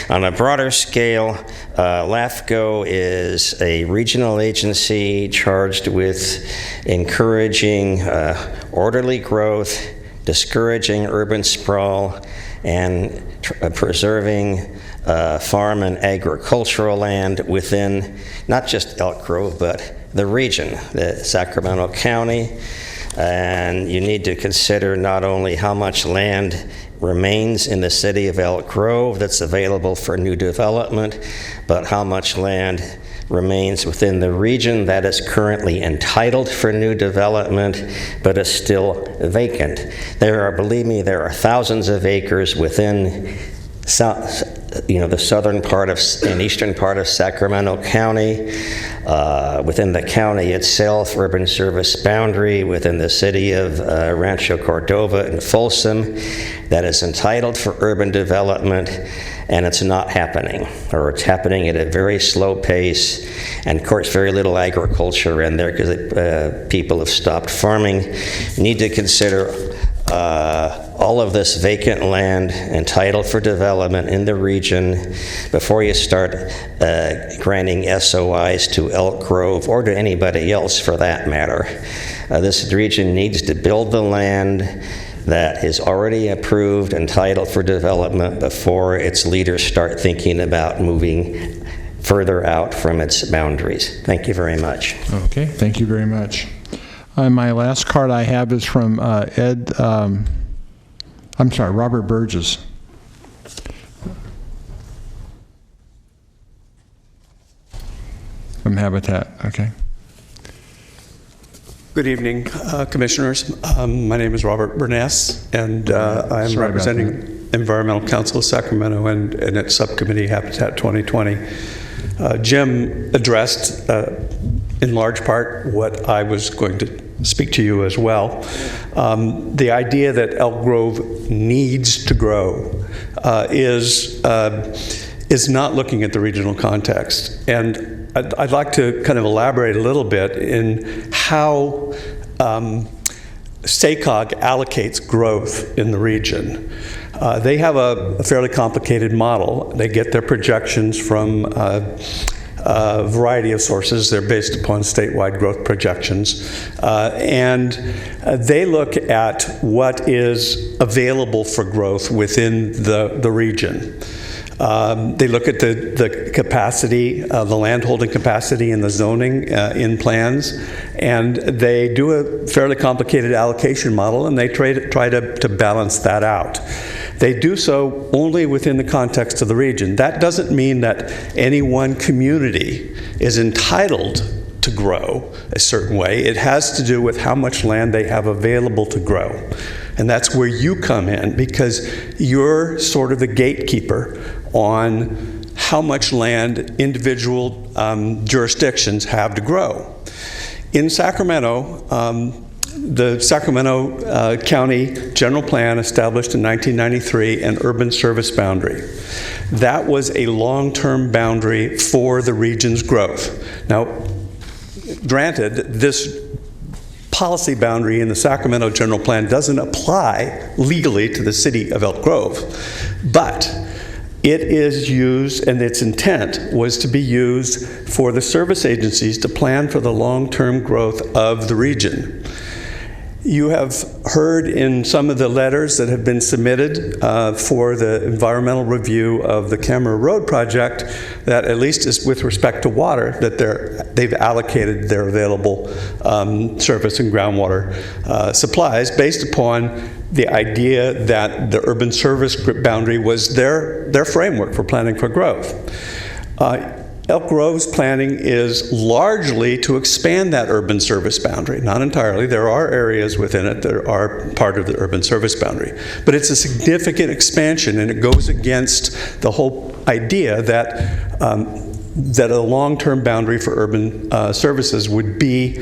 On a broader scale, LAFCo is a regional agency charged with encouraging orderly growth, discouraging urban sprawl, and preserving farm and agricultural land within not just Elk Grove, but the region, the Sacramento County. And you need to consider not only how much land remains in the city of Elk Grove that's available for new development, but how much land remains within the region that is currently entitled for new development, but is still vacant. Believe me, there are thousands of acres within the southern part and eastern part of Sacramento County, within the county itself, urban service boundary, within the city of Rancho Cordova and Folsom, that is entitled for urban development, and it's not happening, or it's happening at a very slow pace, and of course very little agriculture in there because people have stopped farming. You need to consider all of this vacant land entitled for development in the region before you start granting SOIs to Elk Grove or to anybody else for that matter. This region needs to build the land that is already approved, entitled for development, before its leaders start thinking about moving further out from its boundaries. Thank you very much. Okay, thank you very much. my last card I have is from Robert Burgess. From Habitat, okay. Good evening, Commissioners. My name is Robert Burness, and I'm representing Environmental Council of Sacramento and its subcommittee, Habitat 2020. Jim addressed, in large part, what I was going to speak to you as well. The idea that Elk Grove needs to grow is not looking at the regional context. And I'd like to kind of elaborate a little bit in how SACOG allocates growth in the region. They have a fairly complicated model. They get their projections from a variety of sources. They're based upon statewide growth projections. And they look at what is available for growth within the region. They look at the capacity, the landholding capacity and the zoning in plans, and they do a fairly complicated allocation model, and they try to balance that out. They do so only within the context of the region. That doesn't mean that any one community is entitled to grow a certain way. It has to do with how much land they have available to grow. And that's where you come in, because you're sort of the gatekeeper on how much land individual jurisdictions have to grow. In Sacramento, the Sacramento County General Plan established in 1993 an urban service boundary. That was a long-term boundary for the region's growth. Now, granted, this policy boundary in the Sacramento General Plan doesn't apply legally to the city of Elk Grove, but it is used, and its intent was to be used for the service agencies to plan for the long-term growth of the region. You have heard in some of the letters that have been submitted for the environmental review of the Camera Road project that, at least as with respect to water, that they've allocated their available surface and groundwater supplies based upon the idea that the urban service boundary was their framework for planning for growth. Elk Grove's planning is largely to expand that urban service boundary. Not entirely. There are areas within it that are part of the urban service boundary. But it's a significant expansion, and it goes against the whole idea that that a long-term boundary for urban services would be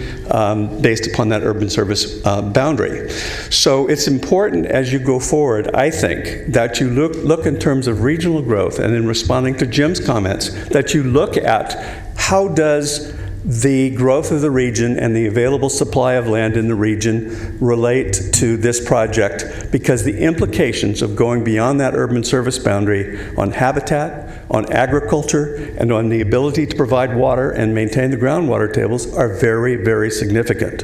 based upon that urban service boundary. So it's important as you go forward, I think, that you look in terms of regional growth, and in responding to Jim's comments, that you look at how does the growth of the region and the available supply of land in the region relate to this project, because the implications of going beyond that urban service boundary on habitat, on agriculture, and on the ability to provide water and maintain the groundwater tables are very, very significant.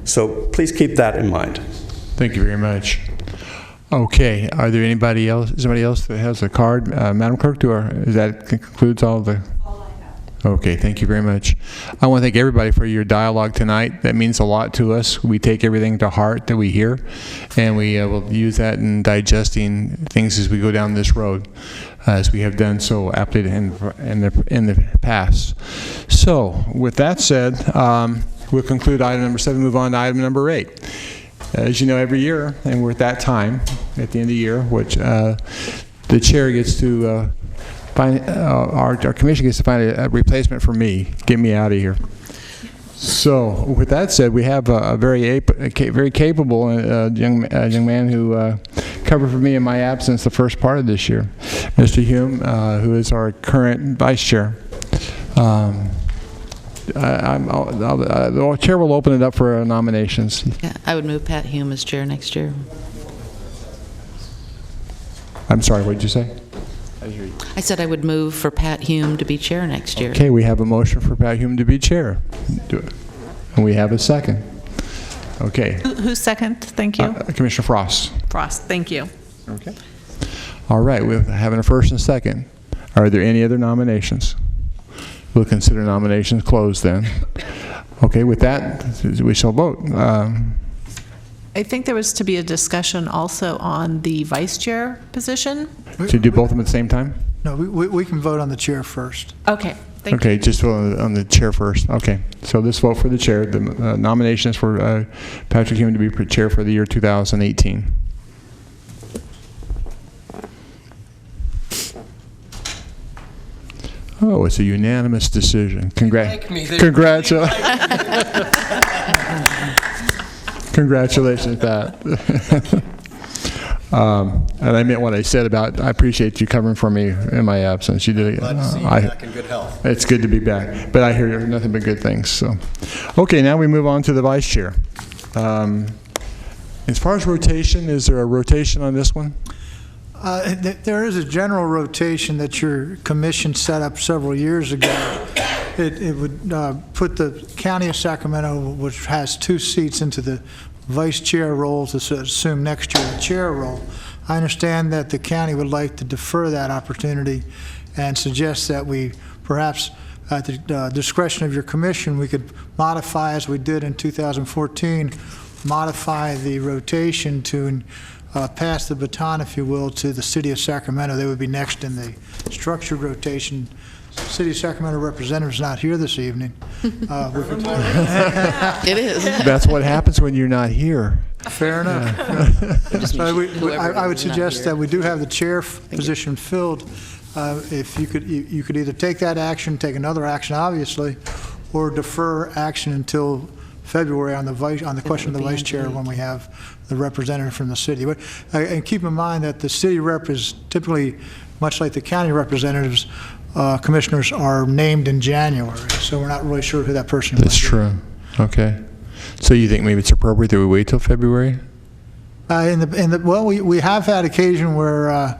So please keep that in mind. Thank you very much. Okay, are there somebody else that has a card? Madam Clerk, that concludes all the... Okay, thank you very much. I want to thank everybody for your dialogue tonight. That means a lot to us. We take everything to heart that we hear, and we will use that in digesting things as we go down this road, as we have done so aptly in the past. So, with that said, we'll conclude item number 7, move on to item number 8. As you know, every year, and we're at that time, at the end of the year, which the chair gets to our commission gets to find a replacement for me, get me out of here. So, with that said, we have a very capable young man who covered for me in my absence the first part of this year, Mr. Hume, who is our current vice chair. The chair will open it up for nominations. Yeah, I would move Pat Hume as chair next year. I'm sorry, what did you say? I said I would move for Pat Hume to be chair next year. Okay, we have a motion for Pat Hume to be chair. And we have a second. Okay. Who's second? Thank you. Commissioner Frost. Frost, thank you. Okay. All right, we're having a first and second. Are there any other nominations? We'll consider nominations closed then. Okay, with that, we shall vote. I think there was to be a discussion also on the vice chair position. To do both of them at the same time? No, we can vote on the chair first. Okay, thank you. Okay, just vote on the chair first. Okay, so let's vote for the chair. The nomination is for Patrick Hume to be chair for the year 2018. Oh, it's a unanimous decision. Congratulations, Pat. And I meant what I said about, I appreciate you covering for me in my absence. You did it. Glad to see you back in good health. It's good to be back, but I hear nothing but good things. So, okay, now we move on to the vice chair. As far as rotation, is there a rotation on this one? There is a general rotation that your commission set up several years ago. It would put the county of Sacramento, which has 2 seats, into the vice chair role to assume next year the chair role. I understand that the county would like to defer that opportunity and suggest that we perhaps at the discretion of your commission, we could modify, as we did in 2014, modify the rotation to pass the baton, if you will, to the city of Sacramento. They would be next in the structured rotation. City of Sacramento representative's not here this evening. It is. That's what happens when you're not here. Fair enough. So I would suggest that we do have the chair position filled. If you could either take that action, take another action, obviously, or defer action until February on the question of the vice chair when we have the representative from the city. But and keep in mind that the city rep is typically, much like the county representatives, commissioners are named in January, so we're not really sure who that person is. That's true. Okay. So you think maybe it's appropriate that we wait till February? Well, we have had occasion where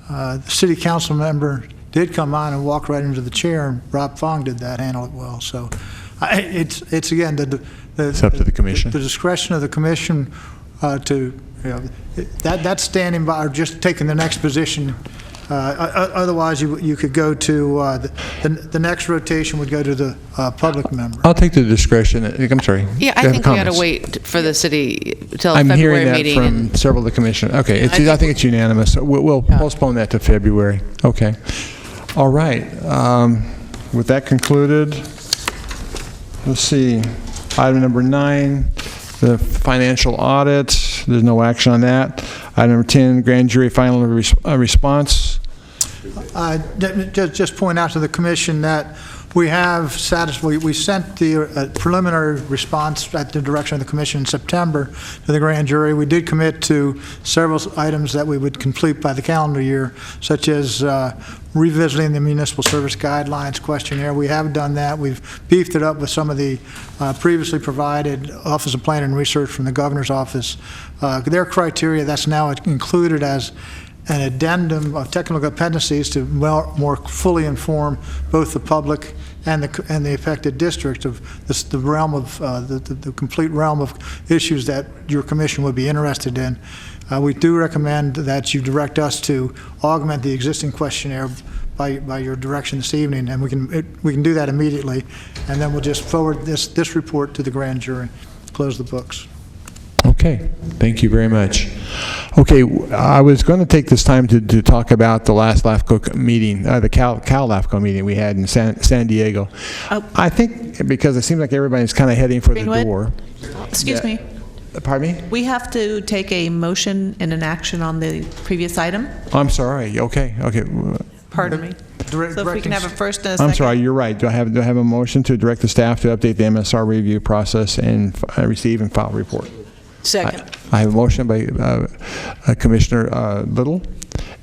the city council member did come on and walk right into the chair, and Rob Fong did that, handle it well. So it's again It's up to the commission. The discretion of the commission that's standing by or just taking the next position. Otherwise, you could go to the next rotation would go to the public member. I'll take the discretion. I'm sorry. Yeah, I think we ought to wait for the city till I'm February hearing that meeting. from several of the commissioners. Okay, I think it's unanimous. We'll postpone that to February. Okay. All right. With that concluded, let's see. Item number 9, the financial audit. There's no action on that. Item number 10, grand jury final response. Just point out to the commission that we have we sent the preliminary response at the direction of the commission in September to the grand jury. We did commit to several items that we would complete by the calendar year, such as revisiting the municipal service guidelines questionnaire. We have done that. We've beefed it up with some of the previously provided Office of Planning and Research from the governor's office. Their criteria, that's now included as an addendum of technical appendices to more fully inform both the public and the affected district of the realm of the complete realm of issues that your commission would be interested in. We do recommend that you direct us to augment the existing questionnaire by your direction this evening, and we can do that immediately, and then we'll just forward this report to the grand jury, close the books. Okay, thank you very much. Okay, I was going to take this time to talk about the last LAFCo meeting, the Cal LAFCo meeting we had in San Diego. I think because it seems like everybody's kind of heading for the door. Excuse me. Pardon me? We have to take a motion and an action on the previous item. I'm sorry. Okay. Pardon me. So if we can have a first and a second. I'm sorry, you're right. Do I have a motion to direct the staff to update the MSR review process and receive and file report? Second. I have a motion by Commissioner Little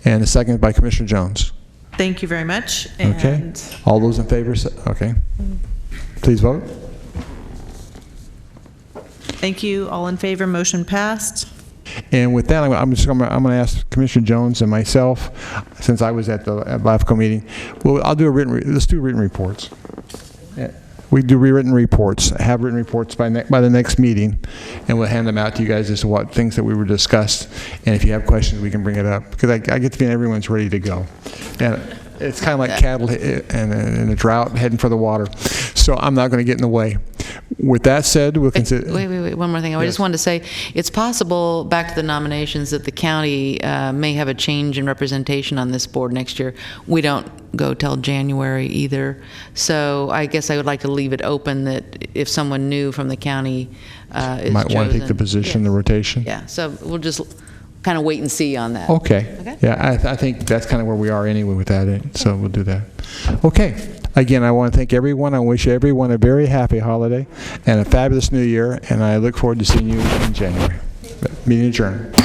and a second by Commissioner Jones. Thank you very much. Okay. And all those in favor say, okay. Please vote. thank you. All in favor, motion passed. And with that, I'm going to ask Commissioner Jones and myself, since I was at the LAFCo meeting, let's do written reports. We do rewritten reports, have written reports by the next meeting, and we'll hand them out to you guys as to what things that we were discussed. And if you have questions, we can bring it up. Because I get the feeling everyone's ready to go. And it's kind of like cattle in a drought heading for the water. So I'm not going to get in the way. With that said, we'll consider... Wait, one more thing. I just wanted to say, it's possible, back to the nominations, that the county may have a change in representation on this board next year. We don't go till January either. So I guess I would like to leave it open that if someone new from the county is Might want to take the chosen- position, the rotation. Yeah, so we'll just kind of wait and see on that. Okay. Okay? Yeah, I think that's kind of where we are anyway with that, so we'll do that. Okay. Again, I want to thank everyone. I wish everyone a very happy holiday and a fabulous new year, and I look forward to seeing you in January. Meeting adjourned.